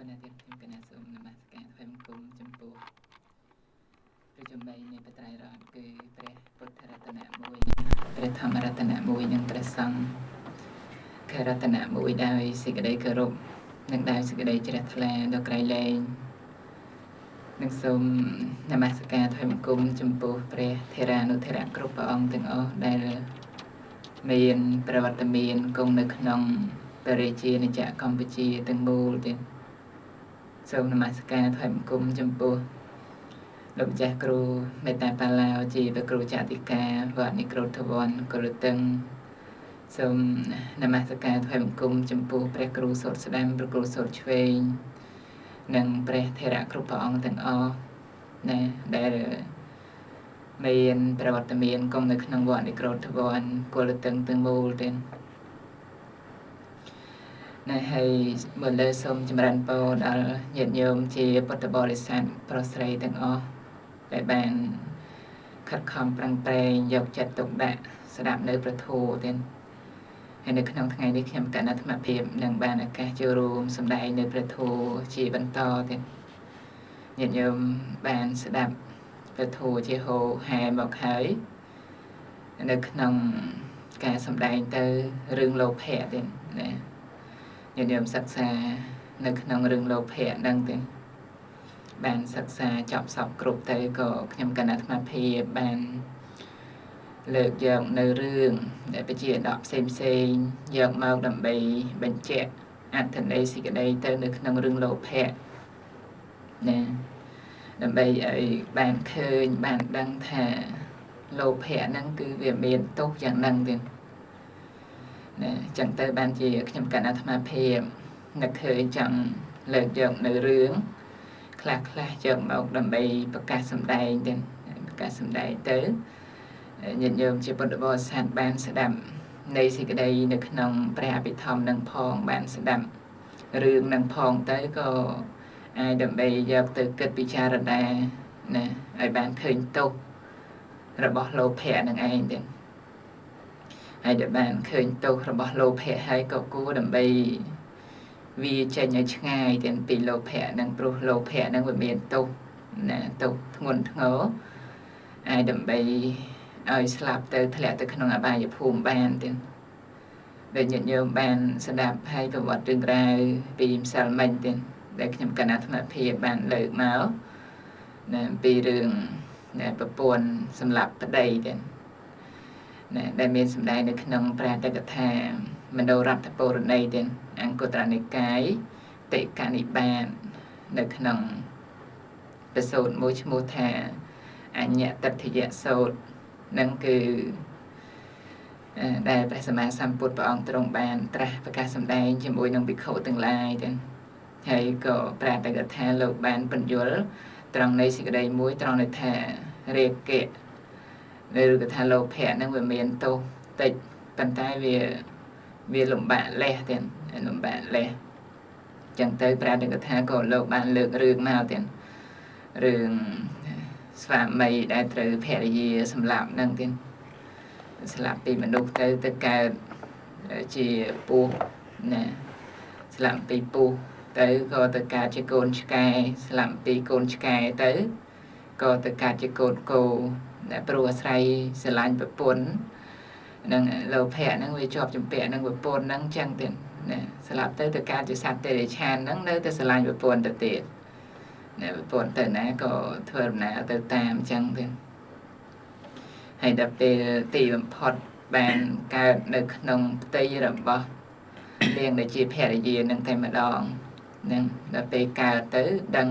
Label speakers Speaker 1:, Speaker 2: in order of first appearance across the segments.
Speaker 1: ណាទៀតខ្ញុំកណាសូមនមស្ការថ្វាយបង្គំចំពោះព្រះចំណីនៃបត្រៃរតន៍គឺព្រះពុទ្ធរតនៈមួយព្រះធម្មរតនៈមួយនិងព្រះសង្ឃរតនៈមួយដោយសេចក្តីគោរពនិងដោយសេចក្តីជ្រះថ្លាដល់ក្រៃលែងនិងសូមនមស្ការថ្វាយបង្គំចំពោះព្រះថេរានុថេរៈគ្រប់ព្រះអង្គទាំងអស់ដែលមានប្រវត្តិមានគង់នៅក្នុងព្រះរាជាណាចក្រកម្ពុជាទាំងមូលទៀតសូមនមស្ការថ្វាយបង្គំចំពោះលោកម្ចាស់គ្រូមេត្តាបាឡាវជាព្រះគ្រូចាតិកាវត្តនិក្រូធវ័នកុលតឹងសូមនមស្ការថ្វាយបង្គំចំពោះព្រះគ្រូសូត្រស្ដាំព្រះគ្រូសូត្រឆ្វេងនិងព្រះថេរៈគ្រប់ព្រះអង្គទាំងអស់ណាដែលមានប្រវត្តិមានគង់នៅក្នុងវត្តនិក្រូធវ័នកុលតឹងទាំងមូលទៀតណែហើយមើលលើសូមចម្រើនពរដល់ញាតិញោមជាពុទ្ធបរិស័ទប្រុសស្រីទាំងអស់ដែលបានខិតខំប្រឹងប្រែងយកចិត្តទុកដាក់ស្ដាប់នៅព្រះធម៌ទៀតហើយនៅក្នុងថ្ងៃនេះខ្ញុំកណ្ដាអាត្មាភាពនឹងបានឱកាសចូលរួមសម្ដែងនៅព្រះធម៌ជាបន្តទៀតញាតិញោមបានស្ដាប់ព្រះធម៌ជាហូរហែមកហើយនៅក្នុងការសម្ដែងទៅរឿងលោភៈទៀតណាញាតិញោមសិក្សានៅក្នុងរឿងលោភៈហ្នឹងទេបានសិក្សាចប់សពគ្រប់ទៅក៏ខ្ញុំកណ្ដាអាត្មាភាពបានលើកយកនៅរឿងដែលបជាដកផ្សេងយកមកដើម្បីបញ្ជាក់អត្ថន័យសេចក្តីទៅនៅក្នុងរឿងលោភៈណាដើម្បីឲ្យបានឃើញបានដឹងថាលោភៈហ្នឹងគឺវាមានទោសយ៉ាងហ្នឹងទេណាចឹងទៅបានជាខ្ញុំកណ្ដាអាត្មាភាពនឹកឃើញចង់លើកយកនៅរឿងខ្លះយកមកដើម្បីប្រកាសសម្ដែងទៅប្រកាសសម្ដែងទៅញាតិញោមជាពុទ្ធបរិស័ទបានស្ដាប់នៃសេចក្តីនៅក្នុងព្រះអភិធម្មនឹងផងបានស្ដាប់រឿងនឹងផងទៅក៏អាចដើម្បីយកទៅគិតពិចារណាណាឲ្យបានឃើញទោសរបស់លោភៈនឹងឯងទៅហើយដែលបានឃើញទោសរបស់លោភៈហើយក៏គួរដើម្បីវាចេញឲ្យឆ្ងាយទៅពីលោភៈនឹងព្រោះលោភៈនឹងវាមានទោសណាទោសធ្ងន់ធ្ងរអាចដើម្បីឲ្យស្លាប់ទៅធ្លាក់ទៅក្នុងអបាយភូមិបានទៅដែលញាតិញោមបានស្ដាប់ហើយប្រវត្តិរឿងរ៉ាវពីម្សិលមិញទៅដែលខ្ញុំកណ្ដាអាត្មាភាពបានលើកមកណាពីរឿងដែលប្រពន្ធសម្លាប់ប្តីទៅណាដែលមានសម្ដែងនៅក្នុងព្រះតកថាមនោរដ្ឋពរណីទៅអង្គត្រនិកាយតិកនិបាតនៅក្នុងប្រសូតមួយឈ្មោះថាអញ្ញតដ្ឋិយសូត្រនឹងគឺដែលព្រះសម្មាសម្ពុទ្ធព្រះអង្គទ្រង់បានត្រាស់ប្រកាសសម្ដែងជាមួយនឹងភិក្ខុទាំងឡាយទៅហើយក៏ព្រះតកថាលោកបានបញ្យល់ត្រង់នៃសេចក្តីមួយត្រង់នៃថារេកៈឬក៏ថាលោភៈហ្នឹងវាមានទោសតិចប៉ុន្តែវាលំបាកលេះទៀតលំបាកលេះចឹងទៅព្រះតកថាក៏លោកបានលើករឿងមកទៀតរឿងស្វាមីដែលត្រូវភរិយាសម្លាប់ហ្នឹងទៀតស្លាប់ពីមនុស្សទៅកើតជាពស់ណាស្លាប់ពីពស់ទៅក៏ទៅកើតជាកូនឆ្កែស្លាប់ពីកូនឆ្កែទៅក៏ទៅកើតជាកូនគោដែលព្រោះអាស្រ័យស្រឡាញ់ប្រពន្ធនឹងលោភៈហ្នឹងវាជាប់ជំពាក់នឹងប្រពន្ធហ្នឹងចឹងទៀតណាស្លាប់ទៅកើតជាសត្វទេរឆានហ្នឹងនៅតែស្រឡាញ់ប្រពន្ធទៅទៀតណាប្រពន្ធទៅណាក៏ធ្វើដំណើរទៅតាមចឹងទៀតហើយដល់ពេលទីបំផុតបានកើតនៅក្នុងផ្ទៃរបស់នាងដែលជាភរិយានឹងតែម្ដងនឹងដល់ពេលកើតទៅដឹង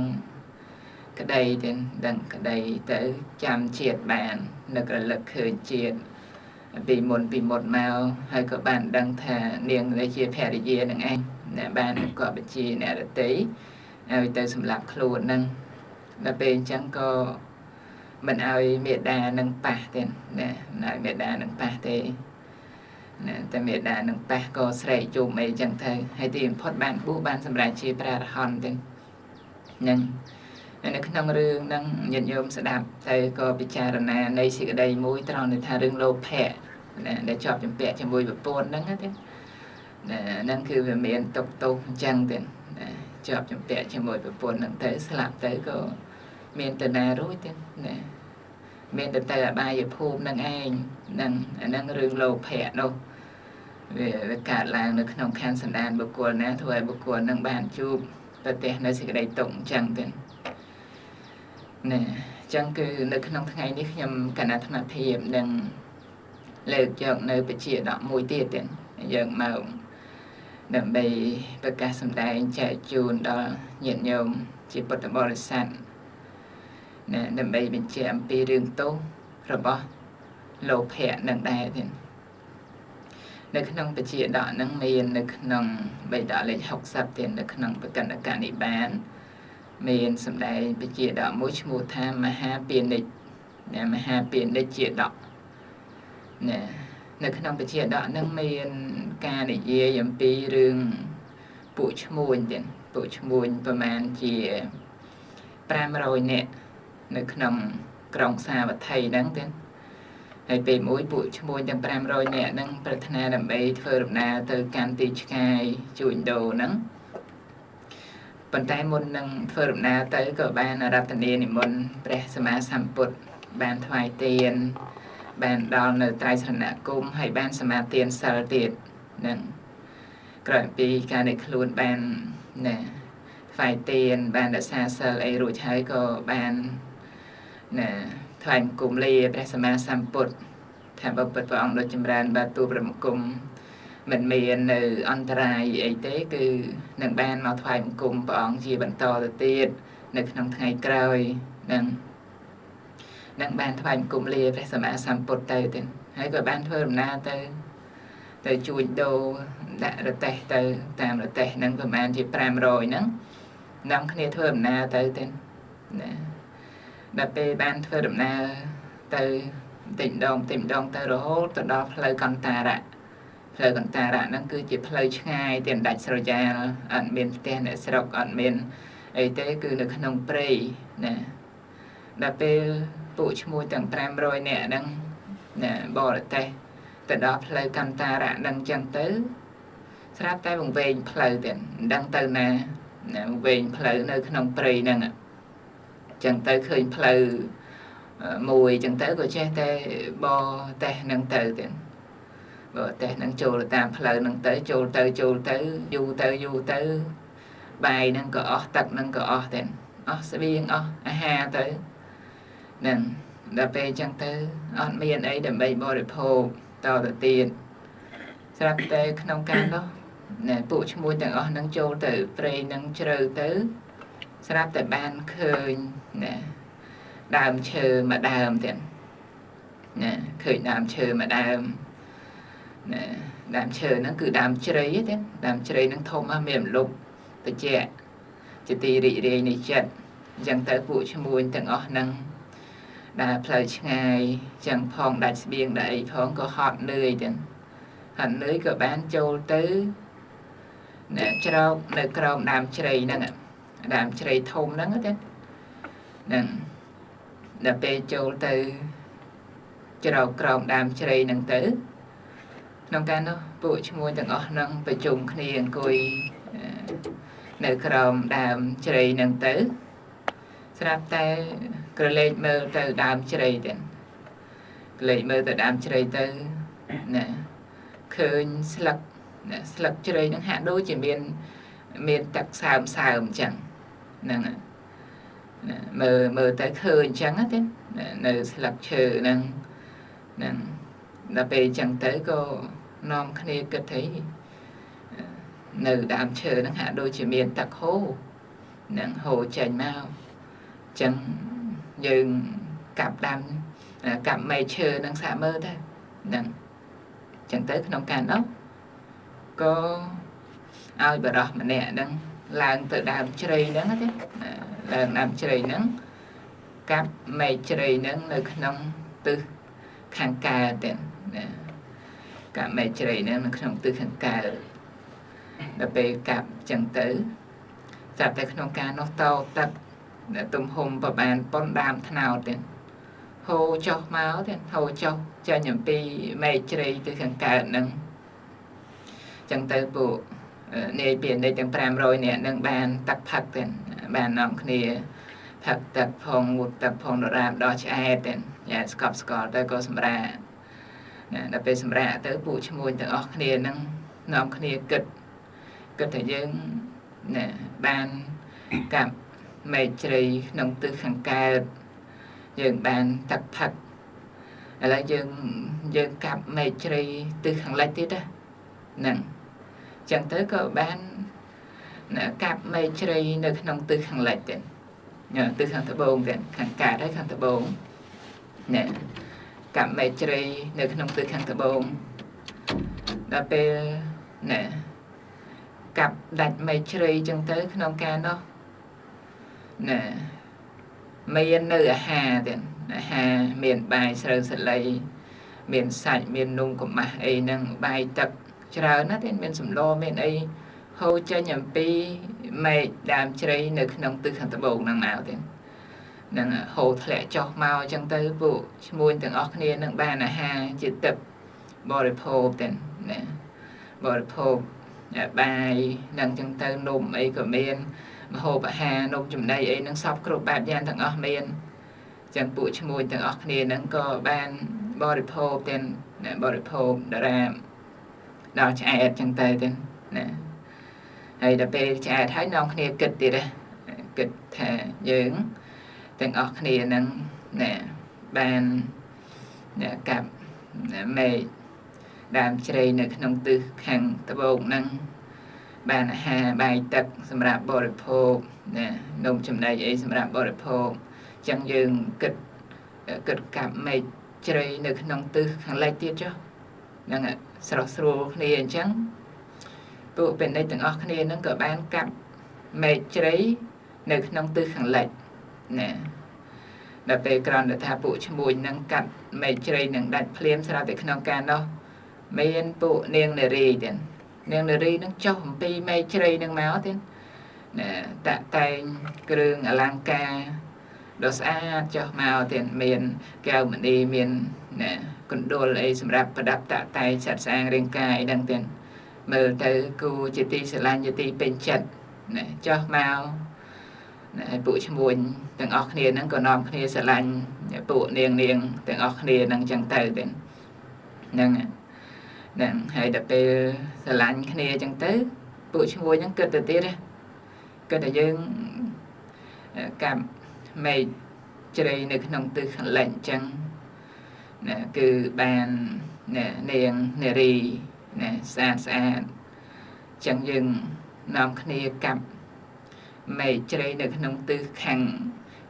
Speaker 1: ក្តីទៅដឹងក្តីទៅចាំជាតិបាននឹករលឹកឃើញជាតិពីមុនមកហើយក៏បានដឹងថានាងដែលជាភរិយានឹងឯងដែលបានក៏បញ្ជាអ្នករតីឲ្យទៅសម្លាប់ខ្លួននឹងដល់ពេលអញ្ចឹងក៏មិនឲ្យមេដានឹងប៉ះទេណាមិនឲ្យមេដានឹងប៉ះទេណាតែមេដានឹងប៉ះក៏ស្រែកជុំអីចឹងទៅហើយទីបំផុតបានបួសបានសម្រេចជាព្រះអរហន្តទេនឹងនៅក្នុងរឿងហ្នឹងញាតិញោមស្ដាប់ទៅក៏ពិចារណានៃសេចក្តីមួយត្រង់ថារឿងលោភៈណាដែលជាប់ជំពាក់ជាមួយប្រពន្ធហ្នឹងទេណាហ្នឹងគឺវាមានទុកទោសអញ្ចឹងទេណា ជាប់ចំពាក់ជាមួយប្រពន្ធនឹងទៅស្លាប់ទៅក៏មានតាណារួចទេណាមានតែអបាយភូមិនឹងឯងនឹងអានឹងរឿងលោភៈនោះវាកើតឡើងនៅក្នុងខណ្ឌសន្តានបុគ្គលណាធ្វើឲ្យបុគ្គលនឹងបានជួបប្រទេសនៅសេចក្តីទុក្ខអញ្ចឹងទេណាអញ្ចឹងគឺនៅក្នុងថ្ងៃនេះខ្ញុំគណៈអាត្មាភាពនឹងលើកយកនៅបជាដកមួយទៀតទេយើងមកដើម្បីប្រកាសសម្ដែងចែកជូនដល់ញាតិញោមជាពុទ្ធបរិស័ទណាដើម្បីបញ្ជាក់អំពីរឿងទោសរបស់លោភៈនឹងដែរទេនៅក្នុងបជាដកនឹងមាននៅក្នុងបេដកលេខ60ទៀតនៅក្នុងបកណ្ឌកនិបានមានសម្ដែងបជាដកមួយឈ្មោះថាមហាពានិជ្ជណាមហាពានិជ្ជជាដកណានៅក្នុងបជាដកនឹងមានការនិយាយអំពីរឿងពួកឈ្មួញទៀតពួកឈ្មួញប្រមាណជា500នាក់នៅក្នុងក្រុងសាវត្ថីហ្នឹងទៀតហើយពេលមួយពួកឈ្មួញទាំង500នាក់ហ្នឹងប្រាថ្នាដើម្បីធ្វើដំណើរទៅកាន់ទីឆ្ងាយជួញដូរហ្នឹងប៉ុន្តែមុននឹងធ្វើដំណើរទៅក៏បានរតនានិមន្តព្រះសម្មាសម្ពុទ្ធបានថ្វាយទានបានដល់នៅត្រៃសរណគមហើយបានសមាទានសិលទៀតហ្នឹងក្រោយពីការដែលខ្លួនបានណាថ្វាយទានបានរក្សាសិលអីរួចហើយក៏បានណាថ្វាយបង្គំលាព្រះសម្មាសម្ពុទ្ធថាបើពិតព្រះអង្គដូចចម្រើនបាទទូប្រមង្គមមិនមាននៅអន្តរាយអីទេគឺនឹងបានមកថ្វាយបង្គំព្រះអង្គជាបន្តទៅទៀតនៅក្នុងថ្ងៃក្រោយនឹងបានថ្វាយបង្គំលាព្រះសម្មាសម្ពុទ្ធទៅទៀតហើយក៏បានធ្វើដំណើរទៅជួញដូរដាក់រទេះទៅតាមរទេះហ្នឹងប្រហែលជា500ហ្នឹងនាំគ្នាធ្វើដំណើរទៅទៀតណាដល់ពេលបានធ្វើដំណើរទៅតិចម្ដងទៅរហូតទៅដល់ផ្លូវកន្តារៈហ្នឹងគឺជាផ្លូវឆ្ងាយទៀតដាច់ស្រយាលអត់មានផ្ទះអ្នកស្រុកអត់មានអីទេគឺនៅក្នុងព្រៃណាដល់ពេលពួកឈ្មោះទាំង500នាក់ហ្នឹងណាបរទេសទៅដល់ផ្លូវកន្តារៈហ្នឹងចឹងទៅស្រាប់តែវង្វេងផ្លូវទៀតមិនដឹងទៅណាវង្វេងផ្លូវនៅក្នុងព្រៃហ្នឹងចឹងទៅឃើញផ្លូវមួយចឹងទៅក៏ចេះតែបរទេសហ្នឹងទៅទៀតបរទេសហ្នឹងចូលតាមផ្លូវហ្នឹងទៅចូលទៅយូរទៅបាយហ្នឹងក៏អស់ទឹកហ្នឹងក៏អស់ទៀតអស់ស្បៀងអស់អាហារទៅហ្នឹងដល់ពេលចឹងទៅអត់មានអីដើម្បីបរិភោគតទៅទៀតស្រាប់តែក្នុងការនោះណែពួកឈ្មោះទាំងអស់ហ្នឹងចូលទៅព្រៃហ្នឹងជ្រៅទៅស្រាប់តែបានឃើញណាដើមឈើមួយដើមទៀតណាឃើញដើមឈើមួយដើមណាដើមឈើហ្នឹងគឺដើមជ្រៃទេដើមជ្រៃហ្នឹងធំណាស់មានរលុបត្រជាក់ជាទីរីករាយនៃចិត្តអញ្ចឹងទៅពួកឈ្មួញទាំងអស់ហ្នឹងដើរផ្លូវឆ្ងាយចឹងផងដាច់ស្បៀងដាច់អីផងក៏ហត់នឿយទៀតហត់នឿយក៏បានចូលទៅអ្នកច្រកនៅក្រោមដើមជ្រៃហ្នឹងដើមជ្រៃធំហ្នឹងទេហ្នឹងដល់ពេលចូលទៅច្រកក្រោមដើមជ្រៃហ្នឹងទៅក្នុងការនោះពួកឈ្មោះទាំងអស់ហ្នឹងប្រជុំគ្នាអង្គុយនៅក្រោមដើមជ្រៃហ្នឹងទៅស្រាប់តែក្រឡេកមើលទៅដើមជ្រៃទៀតក្រឡេកមើលទៅដើមជ្រៃទៅណាឃើញស្លឹកជ្រៃហ្នឹងហាក់ដូចជាមានទឹកសើមអញ្ចឹងហ្នឹងណាមើលទៅឃើញអញ្ចឹងទេនៅស្លឹកឈើហ្នឹងដល់ពេលអញ្ចឹងទៅក៏នាំគ្នាគិតថានៅដើមឈើហ្នឹងហាក់ដូចជាមានទឹកហូរហ្នឹងហូរចេញមកចឹងយើងកាប់មែកឈើនឹងសាកមើលទៅហ្នឹងចឹងទៅក្នុងការនោះក៏ឲ្យបរោះម្នាក់ហ្នឹងឡើងទៅដើមជ្រៃហ្នឹងទេឡើងដើមជ្រៃហ្នឹងកាប់មែកជ្រៃហ្នឹងនៅក្នុងទិសខាងកើតទេណាកាប់មែកជ្រៃហ្នឹងនៅក្នុងទិសខាងកើតដល់ពេលកាប់ចឹងទៅស្រាប់តែក្នុងការនោះតោទឹកទំហំប្រមាណប៉ុនដើមថ្នោតទៀតហូរចុះមកទៀតហូរចុះចេញអំពីមែកជ្រៃទៅខាងកើតហ្នឹងចឹងទៅពួក នៃពីនៃទាំង500នាក់នឹងបានតាក់ផឹកទៅបាននាំគ្នាផឹកទឹកផងងូតទឹកផងដរាបដល់ឆ្អែតទៅយ៉ាស្កប់ស្កល់ទៅក៏សម្រាដល់ពេលសម្រាទៅពួកឈ្មោះទាំងអស់គ្នានឹងនាំគ្នាគិតថាយើងបានកាប់មេជ្រៃក្នុងទិសខាងកើតយើងបានតាក់ផឹកឥឡូវយើងកាប់មេជ្រៃទិសខាងលិចទៀតហ្នឹងចឹងទៅក៏បានកាប់មេជ្រៃនៅក្នុងទិសខាងលិចទៀតទិសខាងត្បូងទៀតខាងកើតហើយខាងត្បូងកាប់មេជ្រៃនៅក្នុងទិសខាងត្បូងដល់ពេលកាប់ដាច់មេជ្រៃចឹងទៅក្នុងការនោះមាននៅអាហារទៀតអាហារមានបាយស្រូវសាលីមានសាច់មាននំកម៉ាស់អីហ្នឹងបាយទឹកច្រើនណាស់ទៀតមានសម្លមានអីហូរចេញអំពីមេឃដើមជ្រៃនៅក្នុងទិសខាងត្បូងហ្នឹងមកទៀតនឹងហូរធ្លាក់ចុះមកអញ្ចឹងទៅពួកឈ្មោះទាំងអស់គ្នានឹងបានអាហារជាទឹកបរិភោគទៀតបរិភោគបាយនឹងអញ្ចឹងទៅនំអីក៏មានម្ហូបអាហារនំចំណីអីនឹងសពគ្រប់បែបយ៉ាងទាំងអស់មានចឹងពួកឈ្មោះទាំងអស់គ្នានឹងក៏បានបរិភោគទៀតបរិភោគដរាបដល់ឆ្អែតចឹងទៅទៀតហើយដល់ពេលឆ្អែតហើយនាំគ្នាគិតទៀតគិតថាយើងទាំងអស់គ្នានឹងបានកាប់មេឃដើមជ្រៃនៅក្នុងទិសខាងត្បូងហ្នឹងបានអាហារបាយទឹកសម្រាប់បរិភោគនំចំណីអីសម្រាប់បរិភោគចឹងយើងគិតកាប់មេឃជ្រៃនៅក្នុងទិសខាងលិចទៀតចុះហ្នឹងស្រស់ស្រួលគ្នាអញ្ចឹងពួកពេនិចទាំងអស់គ្នានឹងក៏បានកាប់មេឃជ្រៃនៅក្នុងទិសខាងលិចដល់ពេលក្រោយថាពួកឈ្មោះនឹងកាត់មេឃជ្រៃនឹងដាច់ភ្លាមស្រាប់តែក្នុងការនោះមានពួកនាងនារីទៀតនាងនារីនឹងចុះអំពីមេឃជ្រៃនឹងមកទៀតតាក់តែងគ្រឿងអលង្ការដ៏ស្អាតចុះមកទៀតមានកែវមณีមានកណ្ដុលអីសម្រាប់ប្រដាប់តាក់តែងសាត់ស្អាងរាងកាយហ្នឹងទៀតមើលទៅគូជាទីស្រឡាញ់ជាទីពេញចិត្តចុះមកពួកឈ្មោះទាំងអស់គ្នាហ្នឹងក៏នាំគ្នាស្រឡាញ់ពួកនាងទាំងអស់គ្នាហ្នឹងចឹងទៅទៀតហ្នឹងហើយដល់ពេលស្រឡាញ់គ្នាចឹងទៅពួកឈ្មោះហ្នឹងគិតទៅទៀតគិតថាយើងកាប់មេឃជ្រៃនៅក្នុងទិសខាងលិចចឹងគឺបាននាងនារីស្អាតចឹងយើងនាំគ្នាកាប់មេឃជ្រៃនៅក្នុងទិសខាង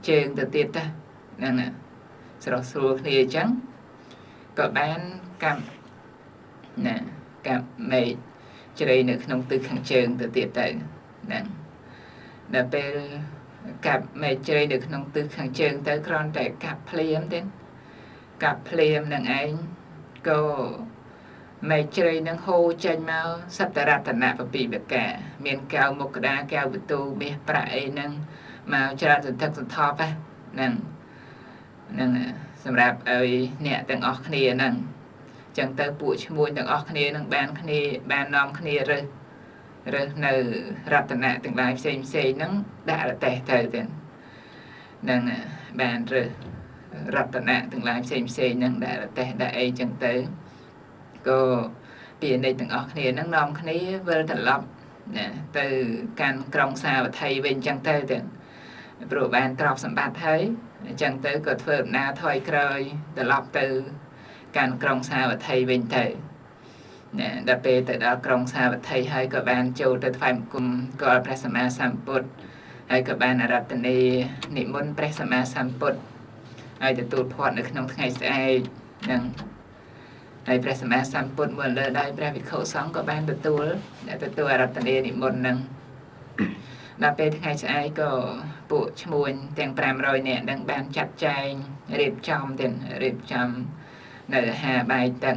Speaker 1: ជើងទៅទៀតហ្នឹងស្រស់ស្រួលគ្នាចឹងក៏បានកាប់មេឃជ្រៃនៅក្នុងទិសខាងជើងទៅទៀតទៅហ្នឹងដល់ពេលកាប់មេឃជ្រៃនៅក្នុងទិសខាងជើងទៅគ្រាន់តែកាប់ភ្លាមទេកាប់ភ្លាមនឹងឯងក៏មេឃជ្រៃនឹងហូរចេញមកសត្វរតនៈពពីបកាមានកៅមុខក្តាកៅបទូមាសប្រាក់អីហ្នឹងមកច្រើនសន្ធឹកសន្ធាប់ហ្នឹងសម្រាប់ឲ្យអ្នកទាំងអស់គ្នាហ្នឹងចឹងទៅពួកឈ្មោះទាំងអស់គ្នានឹងបាននាំគ្នារើសនៅរតនៈទាំងឡាយផ្សេងហ្នឹងដាក់រទេះទៅទៀតហ្នឹងបានរើសរតនៈទាំងឡាយផ្សេងហ្នឹងដាក់រទេះដាក់អីចឹងទៅក៏ពាណិជ្ជទាំងអស់គ្នានឹងនាំគ្នាវិលត្រឡប់ទៅកាន់ក្រុងសាវត្ថីវិញចឹងទៅទៀតព្រោះបានទ្រព្យសម្បត្តិហើយអញ្ចឹងទៅក៏ធ្វើដំណើរថយក្រោយត្រឡប់ទៅកាន់ក្រុងសាវត្ថីវិញទៅដល់ពេលទៅដល់ក្រុងសាវត្ថីហើយក៏បានចូលទៅថ្វាយបង្គំគាល់ព្រះសម្មាសម្ពុទ្ធហើយក៏បានអារាធនានិមន្តព្រះសម្មាសម្ពុទ្ធហើយទទួលផាត់នៅក្នុងថ្ងៃស្អែកហ្នឹងហើយព្រះសម្មាសម្ពុទ្ធមកលើដោយព្រះវិខុសង្ឃក៏បានទទួលអារាធនានិមន្តហ្នឹងដល់ពេលថ្ងៃស្អែកក៏ពួកឈ្មោះទាំង500នាក់នឹងបានចាត់ចែងរៀបចំនៅអាហារបាយទឹក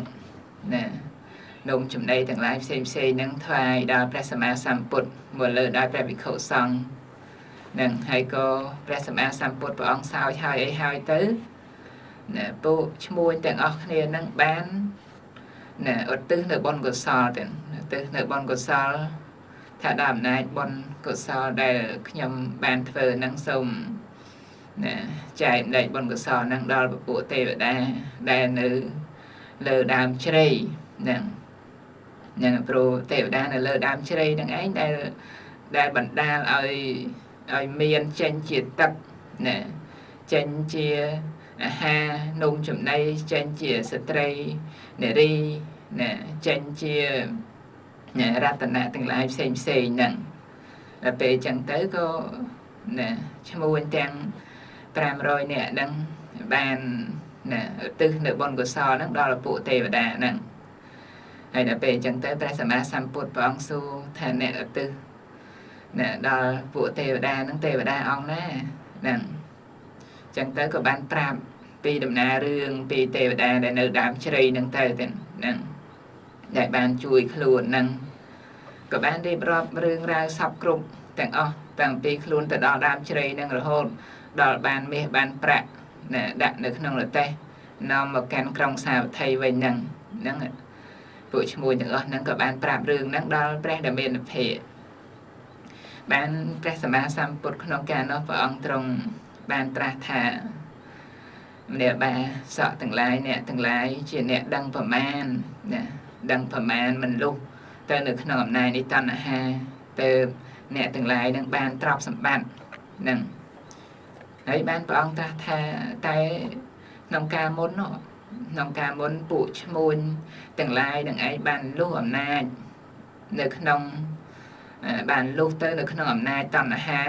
Speaker 1: នំចំណីទាំងឡាយផ្សេងហ្នឹងថ្វាយដល់ព្រះសម្មាសម្ពុទ្ធមកលើដោយព្រះវិខុសង្ឃនឹងហើយក៏ព្រះសម្មាសម្ពុទ្ធព្រះអង្គសោយហើយទៅពួកឈ្មោះទាំងអស់គ្នានឹងបានឧទ្ទិសនៅបុណ្យកុសលទៅឧទ្ទិសនៅបុណ្យកុសល ថាដល់អំណាចបុណ្យកុសលដែលខ្ញុំបានធ្វើនឹងសូមណាចែកដេកបុណ្យកុសលនឹងដល់ពពួកទេវតាដែលនៅលើដើមជ្រៃនឹងព្រោះទេវតានៅលើដើមជ្រៃនឹងឯងដែលបណ្ដាលឲ្យមានចេញជាទឹកណាចេញជាអាហារនំចំណីចេញជាស្ត្រីនារីណាចេញជារតនៈទាំងឡាយផ្សេងហ្នឹងដល់ពេលចឹងទៅក៏ណាឈ្មោះទាំង500នាក់ហ្នឹងបានណាឧទ្ទិសនៅបុណ្យកុសលហ្នឹងដល់ពួកទេវតាហ្នឹងហើយដល់ពេលចឹងទៅព្រះសម្មាសម្ពុទ្ធព្រះអង្គសួរថាអ្នកឧទ្ទិសណាដល់ពួកទេវតាហ្នឹងទេវតាអង្គណាហ្នឹងចឹងទៅក៏បានប្រាប់ពីដំណើររឿងពីទេវតាដែលនៅដើមជ្រៃហ្នឹងទៅហ្នឹងដែលបានជួយខ្លួនហ្នឹងក៏បានរៀបរាប់រឿងរ៉ាវសពគ្រប់ទាំងអស់តាំងពីខ្លួនទៅដល់ដើមជ្រៃហ្នឹងរហូតដល់បានមាសបានប្រាក់ណាដាក់នៅក្នុងរទេះនាំមកកាន់ក្រុងសាវត្ថីវិញហ្នឹងពួកឈ្មោះទាំងអស់ហ្នឹងក៏បានប្រាប់រឿងហ្នឹងដល់ព្រះដមានភេបានព្រះសម្មាសម្ពុទ្ធក្នុងកាលនោះព្រះអង្គទ្រង់បានត្រាស់ថាម្នាក់បាសក់ទាំងឡាយអ្នកទាំងឡាយជាអ្នកដឹងប្រមាណណាដឹងប្រមាណមិនលុះទៅនៅក្នុងអំណាចនៃតណ្ហាទៅអ្នកទាំងឡាយនឹងបានទ្រព្យសម្បត្តិនឹងហើយបានព្រះអង្គត្រាស់ថាតែក្នុងកាលមុនពួកឈ្មួញទាំងឡាយនឹងឯងបានលុះអំណាចនៅក្នុងបានលុះទៅនៅក្នុងអំណាចតណ្ហា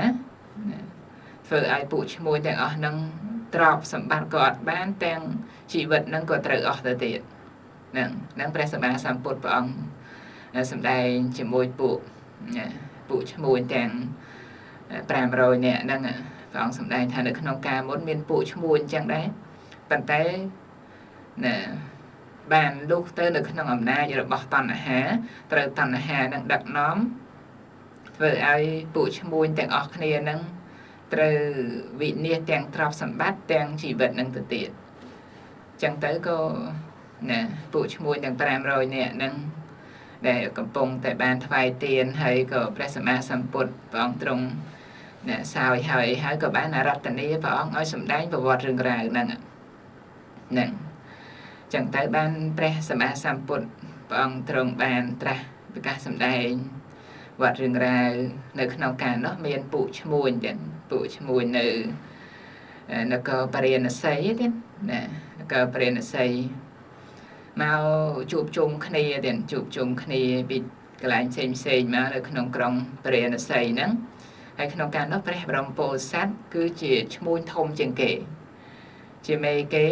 Speaker 1: ធ្វើឲ្យពួកឈ្មួញទាំងអស់នឹងទ្រព្យសម្បត្តិក៏អត់បានទាំងជីវិតនឹងក៏ត្រូវអស់ទៅទៀតនឹងព្រះសម្មាសម្ពុទ្ធព្រះអង្គសម្ដែងជាមួយពួកឈ្មួញទាំង500នាក់ហ្នឹងព្រះអង្គសម្ដែងថានៅក្នុងកាលមុនមានពួកឈ្មួញអញ្ចឹងដែរប៉ុន្តែណាបានលុះទៅនៅក្នុងអំណាចរបស់តណ្ហាត្រូវតណ្ហានឹងដឹកនាំធ្វើឲ្យពួកឈ្មួញទាំងអស់គ្នានឹងត្រូវវិនាសទាំងទ្រព្យសម្បត្តិទាំងជីវិតនឹងទៅទៀតអញ្ចឹងទៅក៏ណាពួកឈ្មួញទាំង500នាក់ហ្នឹងដែលកំពុងតែបានថ្វាយទានហើយក៏ព្រះសម្មាសម្ពុទ្ធព្រះអង្គទ្រង់ណាសោយហើយក៏បានអារាធនាព្រះអង្គឲ្យសម្ដែងប្រវត្តិរឿងរ៉ាវហ្នឹងចឹងទៅបានព្រះសម្មាសម្ពុទ្ធព្រះអង្គទ្រង់បានត្រាស់ប្រកាសសម្ដែងវត្តរឿងរ៉ាវនៅក្នុងកាលនោះមានពួកឈ្មួញទាំងពួកឈ្មួញនៅនគរបរិណសីទៀតណានគរបរិណសីមកជួបជុំគ្នាពីកន្លែងផ្សេងមកនៅក្នុងក្រុងបរិណសីហ្នឹងហើយក្នុងកាលនោះព្រះបរមពោធិសត្វគឺជាឈ្មួញធំជាងគេជាមេគេ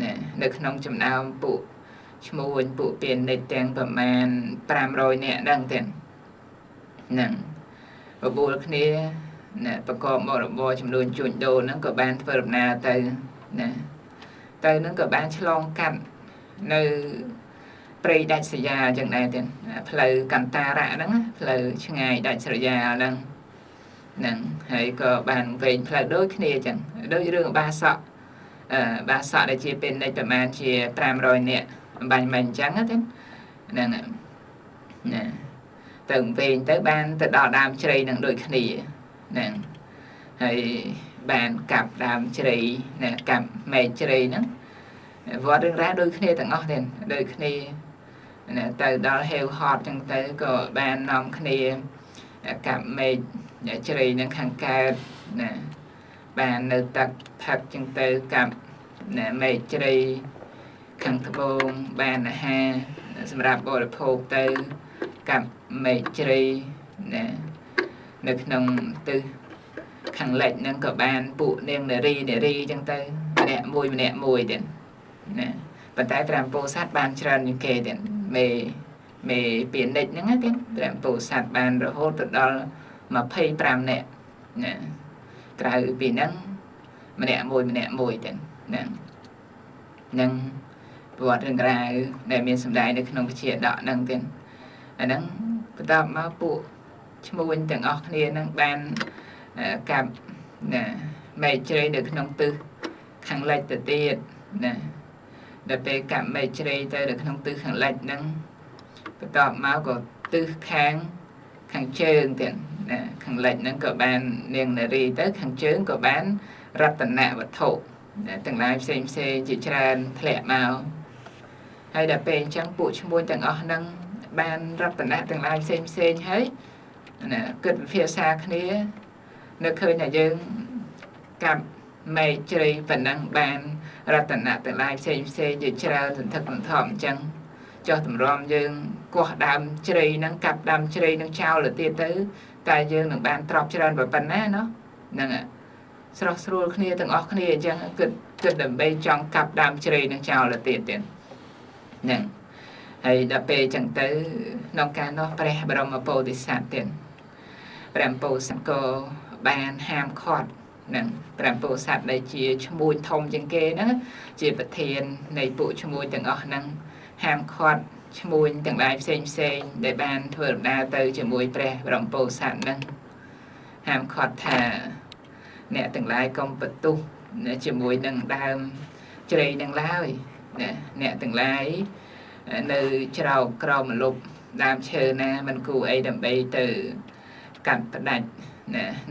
Speaker 1: ណានៅក្នុងចំណោមពួកឈ្មួញពួកពាណិជ្ជទាំងប្រមាណ500នាក់ហ្នឹងទាំងហ្នឹងបបួលគ្នាណាប្រកបមុខរបរចំនួនជួញដូរហ្នឹងក៏បានធ្វើដំណើរទៅណាទៅហ្នឹងក៏បានឆ្លងកាត់នៅព្រៃដាច់ស្រយាលចឹងដែរទៀតផ្លូវកន្តារៈហ្នឹងផ្លូវឆ្ងាយដាច់ស្រយាលហ្នឹងហើយក៏បានវែងផ្លូវដូចគ្នាចឹងដូចរឿងបាសក់ដែលជាពេនិចប្រមាណជា500នាក់អំបញ្ញមិញអញ្ចឹងទេហ្នឹងណាទៅវិញទៅបានទៅដល់ដើមជ្រៃនឹងដូចគ្នាហ្នឹងហើយបានកាប់ដើមជ្រៃណាកាប់មែកជ្រៃហ្នឹងវត្តរឿងរ៉ាវដូចគ្នាទាំងអស់ទេដូចគ្នាណាទៅដល់ហេវហត់ចឹងទៅក៏បាននាំគ្នាកាប់មែកជ្រៃនឹងខាងកើតណាបាននៅទឹកផឹកចឹងទៅកាប់ណាមែកជ្រៃខាងត្បូងបានអាហារសម្រាប់បរិភោគទៅកាប់មែកជ្រៃណានៅក្នុងទិសខាងលិចហ្នឹងក៏បានពួកនាងនារីចឹងទៅម្នាក់មួយទៀតណាប៉ុន្តែព្រះពោធិសត្វបានច្រើនជាងគេទៀតមេពាណិជ្ជហ្នឹងទៀតព្រះពោធិសត្វបានរហូតទៅដល់25នាក់ណាក្រៅពីហ្នឹងម្នាក់មួយទៀតហ្នឹងប្រវត្តិរឿងរ៉ាវដែលមានសម្ដែងនៅក្នុងវិជាដកហ្នឹងទៀតអាហ្នឹងបន្តមកពួកឈ្មោះទាំងអស់គ្នាហ្នឹងបានកាប់ណាមែកជ្រៃនៅក្នុងទិសខាងលិចទៅទៀតណាដល់ពេលកាប់មែកជ្រៃទៅនៅក្នុងទិសខាងលិចហ្នឹងបន្តមកក៏ទិសខាង ខាងជើងទៀតណាខាងលិចហ្នឹងក៏បាននាងនារីទៅខាងជើងក៏បានរតនវត្ថុទាំងឡាយផ្សេងជាច្រើនធ្លាក់មកហើយដល់ពេលអញ្ចឹងពួកឈ្មោះទាំងអស់ហ្នឹងបានរតនៈទាំងឡាយផ្សេងហើយណាគិតវិភាសាគ្នានៅឃើញថាយើងកាប់មេជ្រៃប៉ុណ្ណឹងបានរតនៈទាំងឡាយផ្សេងជាច្រើនសន្ធឹកសន្ធាប់អញ្ចឹងចុះតម្រាំយើងកោះដើមជ្រៃហ្នឹងកាប់ដើមជ្រៃហ្នឹងចោលទៅទៀតទៅតែយើងនឹងបានទ្រព្យច្រើនប៉ុណ្ណាណោះហ្នឹងស្រស់ស្រួលគ្នាទាំងអស់គ្នាអញ្ចឹងគិតដើម្បីចង់កាប់ដើមជ្រៃហ្នឹងចោលទៅទៀតហ្នឹងហើយដល់ពេលអញ្ចឹងទៅក្នុងការនោះព្រះបរមពោធិសត្វទៀតព្រះពោធិសត្វក៏បានហាមឃាត់នឹងព្រះពោធិសត្វដែលជាឈ្មោះធំជាងគេហ្នឹងជាប្រធាននៃពួកឈ្មោះទាំងអស់ហ្នឹងហាមឃាត់ឈ្មោះទាំងឡាយផ្សេងដែលបានធ្វើដំណើរទៅជាមួយព្រះបរមពោធិសត្វហ្នឹងហាមឃាត់ថាអ្នកទាំងឡាយកុំបន្ទុះជាមួយនឹងដើមជ្រៃនឹងឡើយអ្នកទាំងឡាយនៅច្រកក្រោមម្លប់ដើមឈើណាមិនគួរអីដើម្បីទៅកាត់ផ្ដាច់